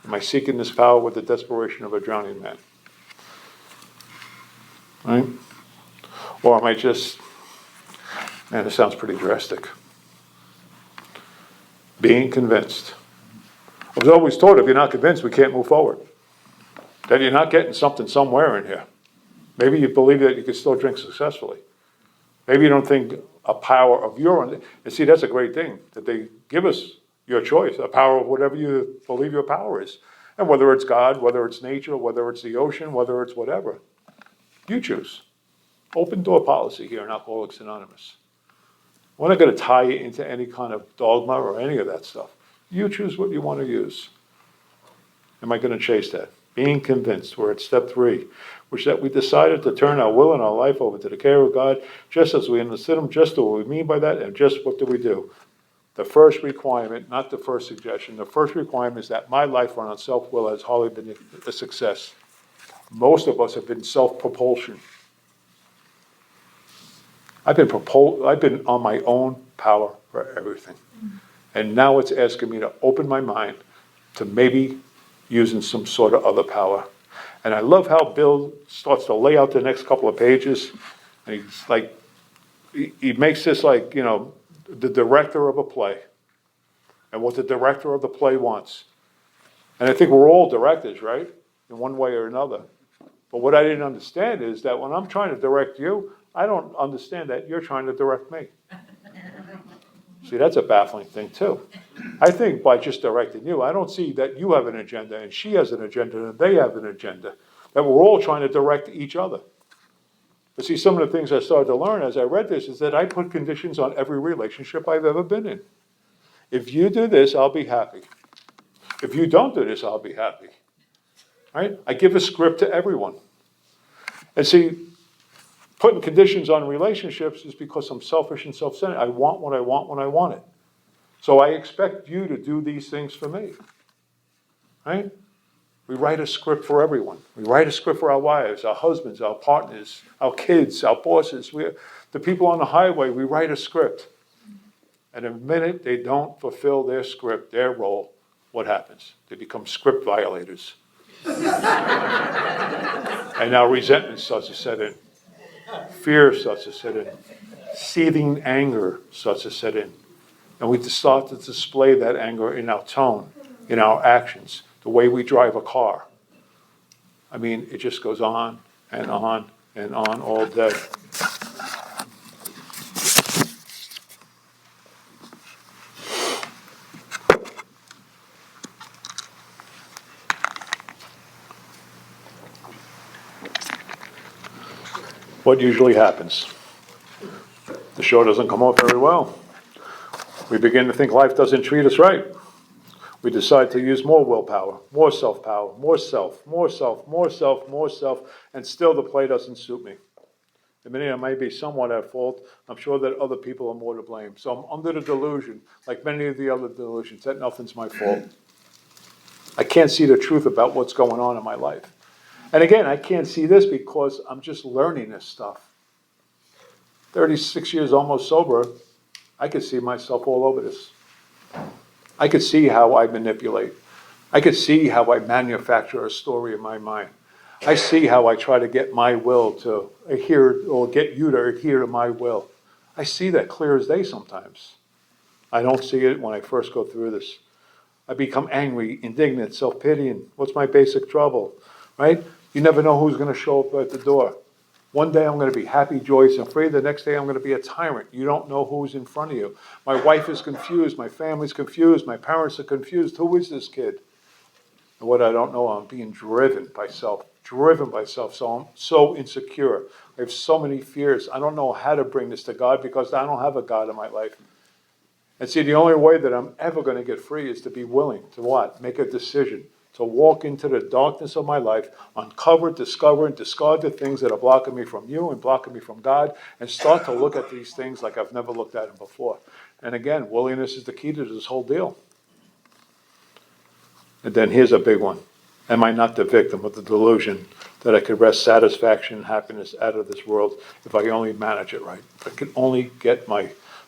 Am I seeking this power with the desperation of a drowning man? Right? Or am I just, man, this sounds pretty drastic. Being convinced. I was always taught if you're not convinced, we can't move forward. That you're not getting something somewhere in here. Maybe you believe that you can still drink successfully. Maybe you don't think a power of your own. And see, that's a great thing, that they give us your choice, a power of whatever you believe your power is. And whether it's God, whether it's nature, whether it's the ocean, whether it's whatever. You choose. Open door policy here in Alcoholics Anonymous. We're not going to tie you into any kind of dogma or any of that stuff. You choose what you want to use. Am I going to chase that? Being convinced. We're at step 3, which that we decided to turn our will and our life over to the care of God, just as we understood Him, just what we mean by that, and just what do we do? The first requirement, not the first suggestion, the first requirement is that my life run on self-will has hardly been a success. Most of us have been self-propulsion. I've been on my own power for everything. And now it's asking me to open my mind to maybe using some sort of other power. And I love how Bill starts to lay out the next couple of pages. And he's like, he makes this like, the director of a play. And what the director of the play wants. And I think we're all directors, right? In one way or another. But what I didn't understand is that when I'm trying to direct you, I don't understand that you're trying to direct me. See, that's a baffling thing too. I think by just directing you, I don't see that you have an agenda and she has an agenda and they have an agenda. That we're all trying to direct each other. But see, some of the things I started to learn as I read this is that I put conditions on every relationship I've ever been in. If you do this, I'll be happy. If you don't do this, I'll be happy. Right? I give a script to everyone. And see, putting conditions on relationships is because I'm selfish and self-centered. I want what I want when I want it. So I expect you to do these things for me. Right? We write a script for everyone. We write a script for our wives, our husbands, our partners, our kids, our bosses. The people on the highway, we write a script. And the minute they don't fulfill their script, their role, what happens? They become script violators. And now resentment starts to set in. Fear starts to set in. Seething anger starts to set in. And we start to display that anger in our tone, in our actions, the way we drive a car. I mean, it just goes on and on and on all day. What usually happens? The show doesn't come off very well. We begin to think life doesn't treat us right. We decide to use more willpower, more self-power, more self, more self, more self, more self, and still the play doesn't suit me. Admitting I may be somewhat at fault, I'm sure that other people are more to blame. So I'm under the delusion, like many of the other delusions, that nothing's my fault. I can't see the truth about what's going on in my life. And again, I can't see this because I'm just learning this stuff. 36 years almost sober, I could see myself all over this. I could see how I manipulate. I could see how I manufacture a story in my mind. I see how I try to get my will to adhere, or get you to adhere to my will. I see that clear as day sometimes. I don't see it when I first go through this. I become angry, indignant, self-pitying. What's my basic trouble, right? You never know who's going to show up at the door. One day I'm going to be happy, joyous, and free. The next day I'm going to be a tyrant. You don't know who's in front of you. My wife is confused. My family's confused. My parents are confused. Who is this kid? And what I don't know, I'm being driven by self. So I'm so insecure. I have so many fears. I don't know how to bring this to God because I don't have a God in my life. And see, the only way that I'm ever going to get free is to be willing to what? Make a decision. To walk into the darkness of my life, uncover, discover, and discard the things that are blocking me from you and blocking me from God, and start to look at these things like I've never looked at them before. And again, willingness is the key to this whole deal. And then here's a big one. Am I not the victim of the delusion that I could wrest satisfaction and happiness out of this world if I only manage it right? If I could only get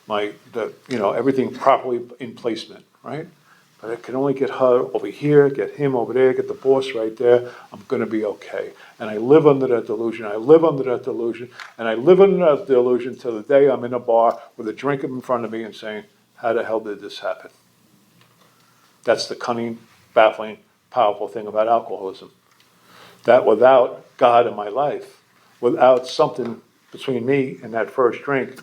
everything properly in placement, right? But I can only get her over here, get him over there, get the boss right there. I'm going to be okay. And I live under that delusion. And I live under that delusion till the day I'm in a bar with a drink in front of me and saying, how the hell did this happen? That's the cunning, baffling, powerful thing about alcoholism. That without God in my life, without something between me and that first drink,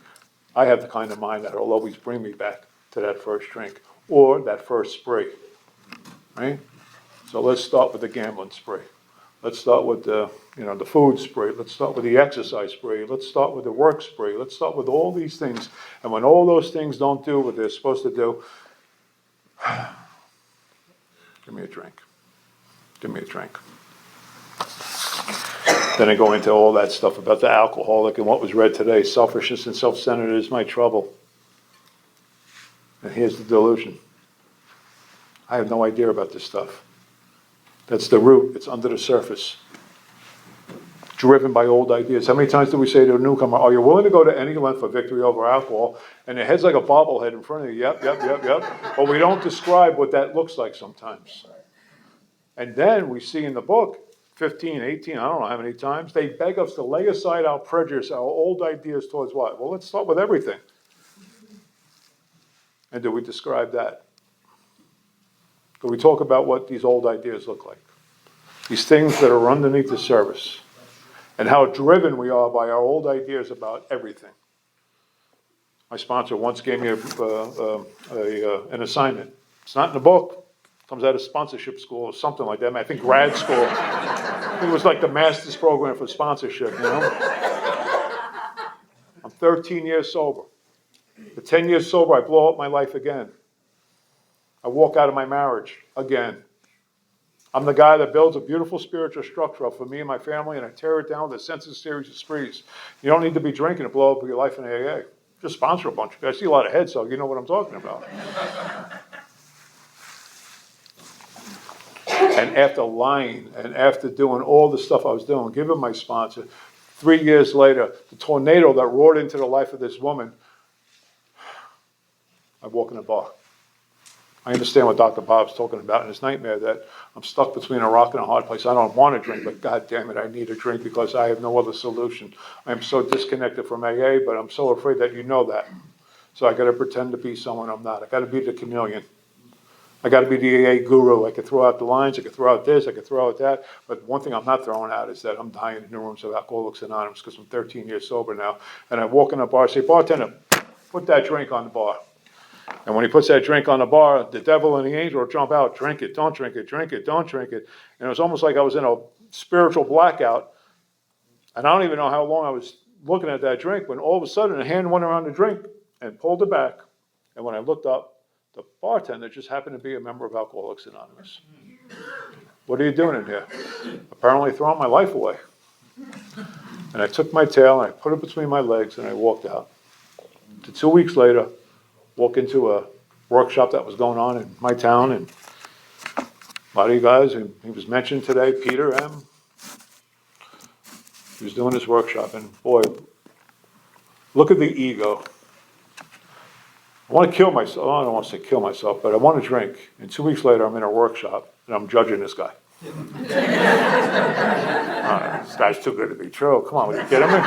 I have the kind of mind that will always bring me back to that first drink. Or that first spree, right? So let's start with the gambling spree. Let's start with the food spree. Let's start with the exercise spree. Let's start with the work spree. Let's start with all these things. And when all those things don't do what they're supposed to do, give me a drink. Give me a drink. Then I go into all that stuff about the alcoholic and what was read today. Selfishness and self-centered is my trouble. And here's the delusion. I have no idea about this stuff. That's the root. It's under the surface. Driven by old ideas. How many times do we say to a newcomer, are you willing to go to any length for victory over alcohol? And their head's like a bobblehead in front of you. Yep. But we don't describe what that looks like sometimes. And then we see in the book, 15, 18, I don't know how many times, they beg us to lay aside our prejudice, our old ideas towards what? Well, let's start with everything. And do we describe that? Do we talk about what these old ideas look like? These things that are underneath the surface. And how driven we are by our old ideas about everything. My sponsor once gave me an assignment. It's not in the book. It comes out of sponsorship school or something like that. I think grad school. It was like the master's program for sponsorship, I'm 13 years sober. At 10 years sober, I blow up my life again. I walk out of my marriage again. I'm the guy that builds a beautiful spiritual structure up for me and my family, and I tear it down with a senseless series of sprees. You don't need to be drinking to blow up your life in AA. Just sponsor a bunch of guys. I see a lot of heads, so you know what I'm talking about. And after lying and after doing all the stuff I was doing, giving my sponsor, 3 years later, the tornado that roared into the life of this woman, I walk in a bar. I understand what Dr. Bob's talking about in his nightmare, that I'm stuck between a rock and a hard place. I don't want to drink, but God damn it, I need a drink because I have no other solution. I'm so disconnected from AA, but I'm so afraid that you know that. So I got to pretend to be someone I'm not. I got to be the chameleon. I got to be the AA guru. I could throw out the lines, I could throw out this, I could throw out that. But one thing I'm not throwing out is that I'm dying in the rooms of Alcoholics Anonymous because I'm 13 years sober now. And I walk in a bar, I say, bartender, put that drink on the bar. And when he puts that drink on the bar, the devil and the angel will jump out, drink it, don't drink it, drink it, don't drink it. And it was almost like I was in a spiritual blackout. And I don't even know how long I was looking at that drink when all of a sudden a hand went around the drink and pulled it back. And when I looked up, the bartender just happened to be a member of Alcoholics Anonymous. What are you doing in here? Apparently throwing my life away. And I took my tail and I put it between my legs and I walked out. 2 weeks later, walk into a workshop that was going on in my town, and a lot of you guys, he was mentioned today, Peter M. He was doing this workshop, and boy, look at the ego. I want to kill myself. I don't want to say kill myself, but I want to drink. And 2 weeks later, I'm in a workshop, and I'm judging this guy. This guy's too good to be true. Come on, are you kidding me?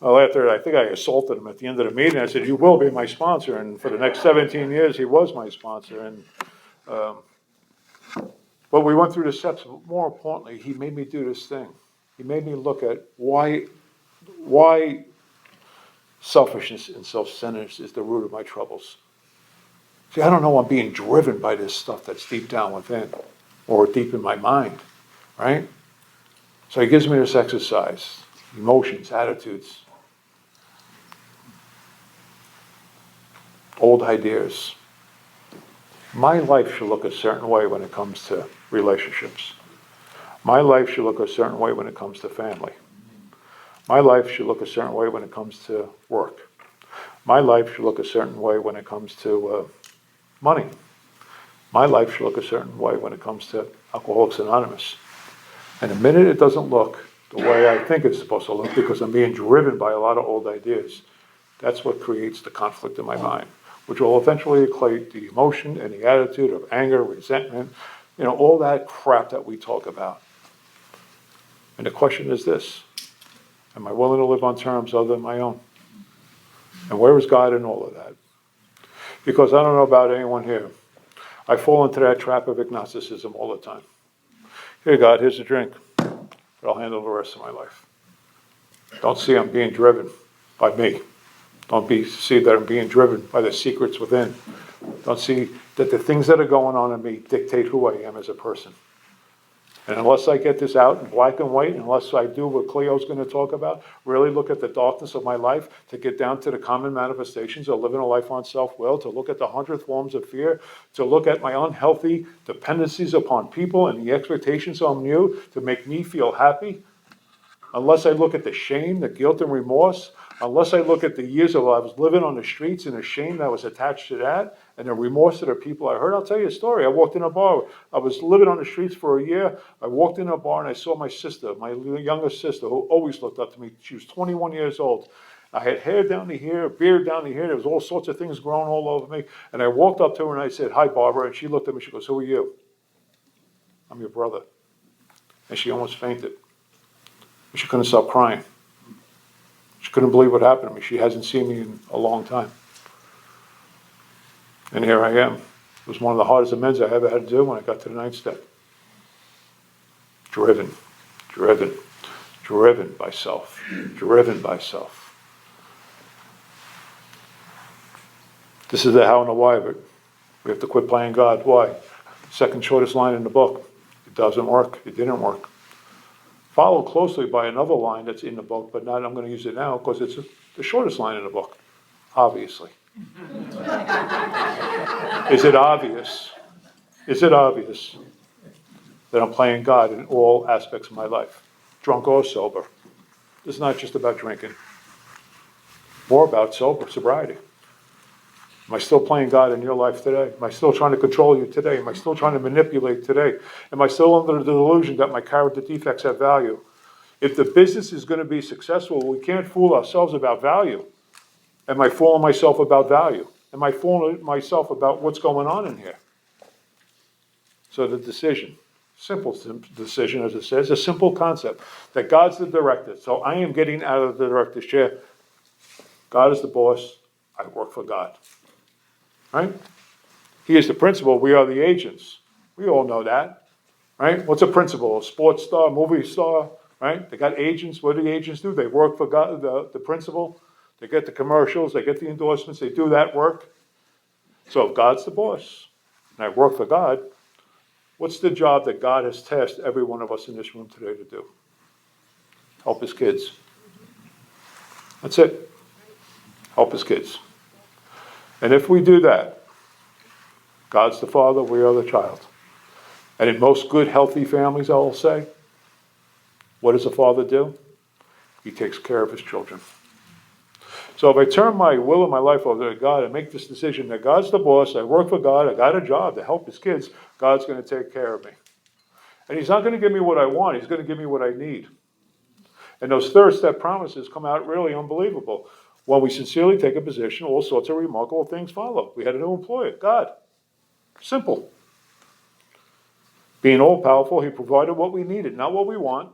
Well, after I think I assaulted him at the end of the meeting, I said, "You will be my sponsor." And for the next 17 years, he was my sponsor. And but we went through the steps. More importantly, he made me do this thing. He made me look at why selfishness and self-centeredness is the root of my troubles. See, I don't know I'm being driven by this stuff that's deep down within or deep in my mind, right? So he gives me this exercise, emotions, attitudes, old ideas. My life should look a certain way when it comes to relationships. My life should look a certain way when it comes to family. My life should look a certain way when it comes to work. My life should look a certain way when it comes to money. My life should look a certain way when it comes to Alcoholics Anonymous. And the minute it doesn't look the way I think it's supposed to look, because I'm being driven by a lot of old ideas, that's what creates the conflict in my mind, which will eventually equate the emotion and the attitude of anger, resentment, all that crap that we talk about. And the question is this: am I willing to live on terms other than my own? And where is God in all of that? Because I don't know about anyone here, I fall into that trap of agnosticism all the time. Here, God, here's a drink, but I'll handle the rest of my life. Don't see I'm being driven by me. Don't see that I'm being driven by the secrets within. Don't see that the things that are going on in me dictate who I am as a person. And unless I get this out in black and white, unless I do what Cleo's going to talk about, really look at the darkness of my life, to get down to the common manifestations of living a life on self-will, to look at the 100 forms of fear, to look at my unhealthy dependencies upon people and the expectations on you to make me feel happy, unless I look at the shame, the guilt and remorse, unless I look at the years of I was living on the streets and the shame that was attached to that, and the remorse of the people I hurt. I'll tell you a story. I walked in a bar. I was living on the streets for a year. I walked in a bar and I saw my sister, my younger sister, who always looked up to me. She was 21 years old. I had hair down to here, beard down to here. There was all sorts of things growing all over me. And I walked up to her and I said, "Hi, Barbara." And she looked at me. She goes, "Who are you?" "I'm your brother." And she almost fainted. She couldn't stop crying. She couldn't believe what happened to me. She hasn't seen me in a long time. And here I am. It was one of the hardest amends I ever had to do when I got to the 9th step. Driven by self. Driven by self. This is the how and the why of it. We have to quit playing God. Why? Second shortest line in the book. It doesn't work. It didn't work. followed closely by another line that's in the book, but not, I'm going to use it now because it's the shortest line in the book, obviously. Is it obvious? Is it obvious that I'm playing God in all aspects of my life, drunk or sober? This is not just about drinking, more about sobriety. Am I still playing God in your life today? Am I still trying to control you today? Am I still trying to manipulate today? Am I still under the delusion that my character defects have value? If the business is going to be successful, we can't fool ourselves about value. Am I fooling myself about value? Am I fooling myself about what's going on in here? So the decision, simple decision as it says, a simple concept, that God's the director. So I am getting out of the director's chair. God is the boss. I work for God. Right? He is the principal. We are the agents. We all know that. Right? What's a principal? A sports star, movie star, right? They got agents. What do the agents do? They work for God, the principal. They get the commercials. They get the endorsements. They do that work. So if God's the boss and I work for God, what's the job that God has tasked every one of us in this room today to do? Help his kids. That's it. Help his kids. And if we do that, God's the father, we are the child. And in most good, healthy families, I will say, what does a father do? He takes care of his children. So if I turn my will and my life over to God and make this decision that God's the boss, I work for God, I got a job to help his kids, God's going to take care of me. And he's not going to give me what I want, he's going to give me what I need. And those third step promises come out really unbelievable. When we sincerely take a position, all sorts of remarkable things follow. We had a new employer, God. Simple. Being all-powerful, he provided what we needed, not what we want.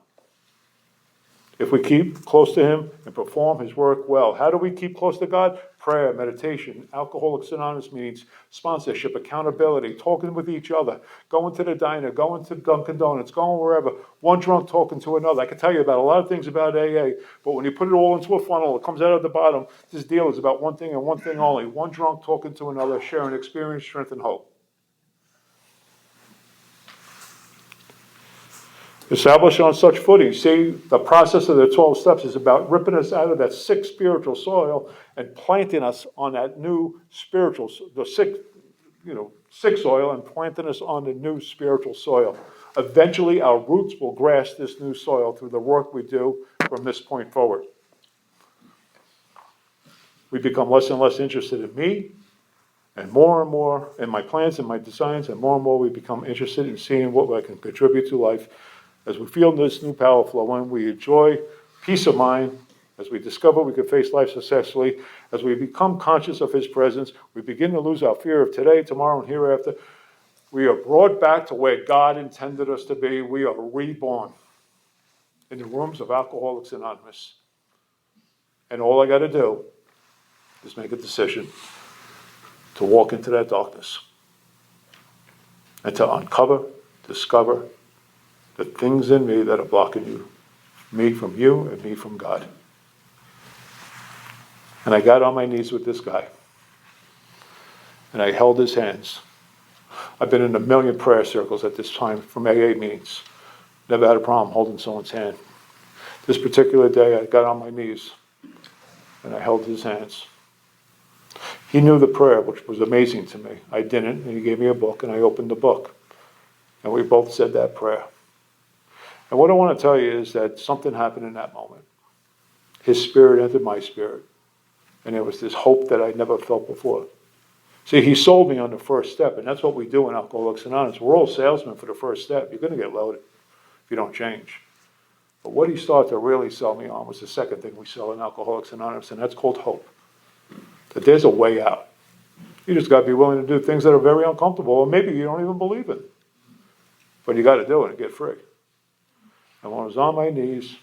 If we keep close to him and perform his work well. How do we keep close to God? Prayer, meditation, Alcoholics Anonymous meetings, sponsorship, accountability, talking with each other, going to the diner, going to Dunkin' Donuts, going wherever, one drunk talking to another. I can tell you about a lot of things about AA, but when you put it all into a funnel, it comes out of the bottom. This deal is about one thing and one thing only. One drunk talking to another, sharing experience, strength, and hope. Established on such footing. See, the process of the 12 steps is about ripping us out of that sick spiritual soil and planting us on that new spiritual, sick soil, and planting us on the new spiritual soil. Eventually, our roots will grasp this new soil through the work we do from this point forward. We become less and less interested in me, and more in my plans and my designs, and more we become interested in seeing what I can contribute to life. As we feel this new power flowing, we enjoy peace of mind. As we discover we can face life successfully, as we become conscious of his presence, we begin to lose our fear of today, tomorrow, and hereafter. We are brought back to where God intended us to be. We are reborn in the rooms of Alcoholics Anonymous. And all I got to do is make a decision to walk into that darkness and to uncover, discover the things in me that are blocking me from you and me from God. And I got on my knees with this guy. And I held his hands. I've been in a million prayer circles at this time from AA meetings. Never had a problem holding someone's hand. This particular day, I got on my knees and I held his hands. He knew the prayer, which was amazing to me. I didn't, and he gave me a book, and I opened the book. And we both said that prayer. And what I want to tell you is that something happened in that moment. His spirit entered my spirit. And there was this hope that I never felt before. See, he sold me on the first step, and that's what we do in Alcoholics Anonymous. We're all salesmen for the first step. You're going to get loaded if you don't change. But what he started to really sell me on was the second thing we sell in Alcoholics Anonymous, and that's called hope. That there's a way out. You just got to be willing to do things that are very uncomfortable, or maybe you don't even believe in. But you got to do it and get free. And when I was on my knees,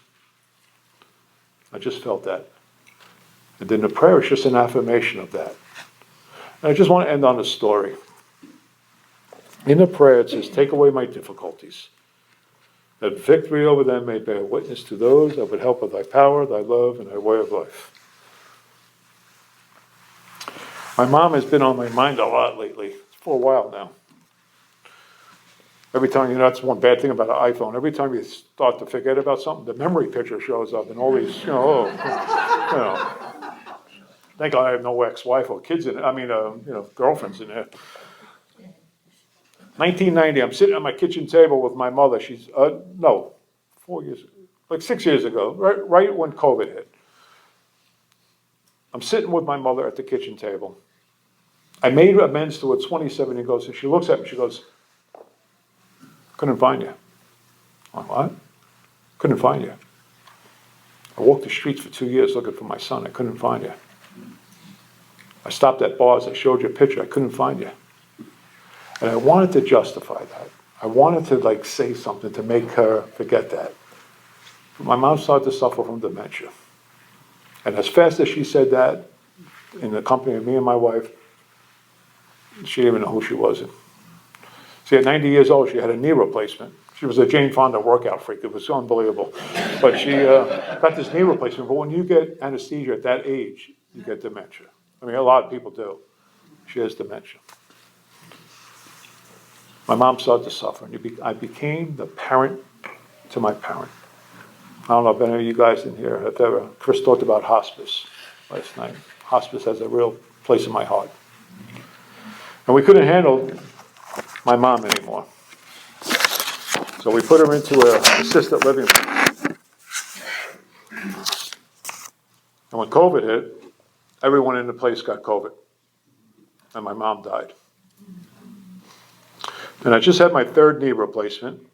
I just felt that. And then the prayer is just an affirmation of that. And I just want to end on a story. In the prayer it says, take away my difficulties, that victory over them may bear witness to those that would help with thy power, thy love, and thy way of life. My mom has been on my mind a lot lately, for a while now. Every time, that's one bad thing about an iPhone. Every time you start to forget about something, the memory picture shows up and all these, thank God I have no ex-wife or kids in it. Girlfriends in there. 1990, I'm sitting at my kitchen table with my mother. She's, 4 years, like 6 years ago, right when COVID hit. I'm sitting with my mother at the kitchen table. I made amends to her 27 years ago, so she looks at me, she goes, couldn't find you. I'm like, what? Couldn't find you. I walked the streets for 2 years looking for my son. I couldn't find you. I stopped at bars. I showed you a picture. I couldn't find you. And I wanted to justify that. I wanted to say something to make her forget that. But my mom started to suffer from dementia. And as fast as she said that, in the company of me and my wife, she didn't even know who she was. See, at 90 years old, she had a knee replacement. She was a Jane Fonda workout freak. It was unbelievable. But she got this knee replacement. But when you get anesthesia at that age, you get dementia. A lot of people do. She has dementia. My mom started to suffer. And I became the parent to my parent. I don't know if any of you guys in here have ever, Chris talked about hospice last night. Hospice has a real place in my heart. And we couldn't handle my mom anymore. So we put her into an assisted living. And when COVID hit, everyone in the place got COVID. And my mom died. And I just had my third knee replacement.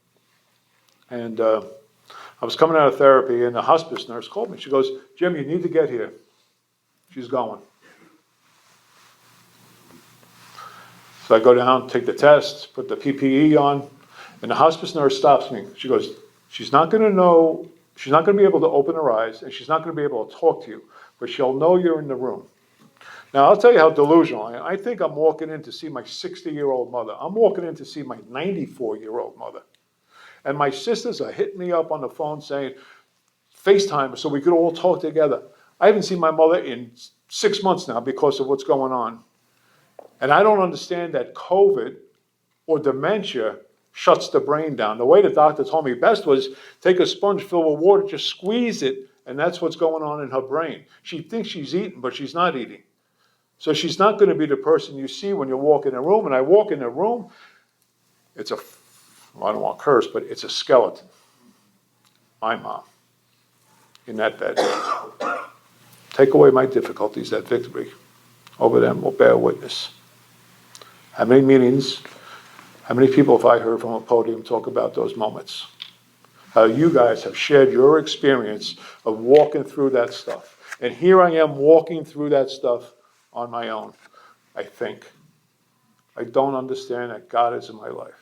And I was coming out of therapy, and the hospice nurse called me. She goes, Jim, you need to get here. She's going. So I go down, take the test, put the PPE on, and the hospice nurse stops me. She goes, she's not going to be able to open her eyes, and she's not going to be able to talk to you, but she'll know you're in the room. Now, I'll tell you how delusional I am. I think I'm walking in to see my 60-year-old mother. I'm walking in to see my 94-year-old mother. And my sisters are hitting me up on the phone saying, FaceTime so we could all talk together. I haven't seen my mother in 6 months now because of what's going on. And I don't understand that COVID or dementia shuts the brain down. The way the doctor told me best was take a sponge filled with water, just squeeze it, and that's what's going on in her brain. She thinks she's eating, but she's not eating. So she's not going to be the person you see when you walk in a room. And I walk in a room, I don't want to curse, but it's a skeleton. My mom in that bed. Take away my difficulties, that victory over them will bear witness. How many meetings, how many people have I heard from a podium talk about those moments? How you guys have shared your experience of walking through that stuff. And here I am walking through that stuff on my own, I think. I don't understand that God is in my life.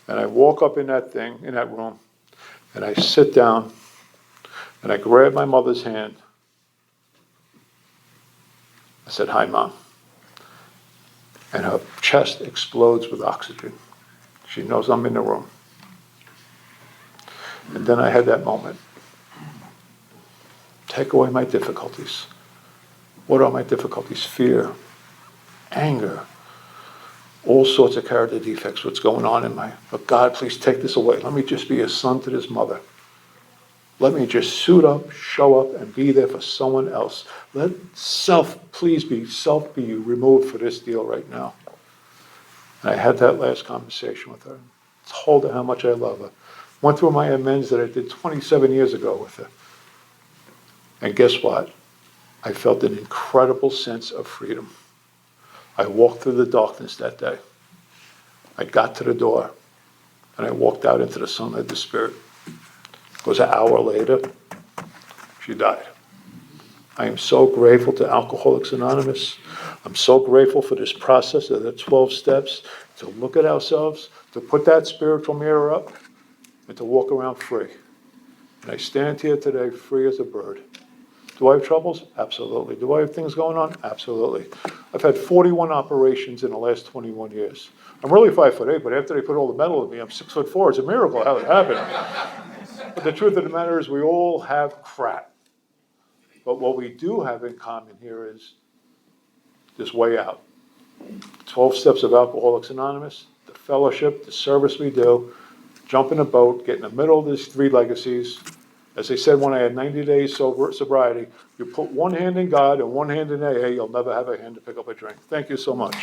And I walk up in that room, and I sit down, and I grab my mother's hand. I said, hi, Mom. And her chest explodes with oxygen. She knows I'm in the room. And then I had that moment. Take away my difficulties. What are my difficulties? Fear, anger, all sorts of character defects, what's going on in but God, please take this away. Let me just be a son to this mother. Let me just suit up, show up, and be there for someone else. Let self be removed for this deal right now. And I had that last conversation with her. Told her how much I love her. Went through my amends that I did 27 years ago with her. And guess what? I felt an incredible sense of freedom. I walked through the darkness that day. I got to the door, and I walked out into the sunlight of the Spirit. It was an hour later, she died. I am so grateful to Alcoholics Anonymous. I'm so grateful for this process of the 12 steps to look at ourselves, to put that spiritual mirror up, and to walk around free. And I stand here today free as a bird. Do I have troubles? Absolutely. Do I have things going on? Absolutely. I've had 41 operations in the last 21 years. I'm really 5'8", but after they put all the metal in me, I'm 6'4". It's a miracle how it happened. But the truth of the matter is we all have crap. But what we do have in common here is this way out. 12 steps of Alcoholics Anonymous, the fellowship, the service we do, jump in a boat, get in the middle of these three legacies. As they said when I had 90 days sobriety, you put one hand in God and one hand in AA, you'll never have a hand to pick up a drink. Thank you so much.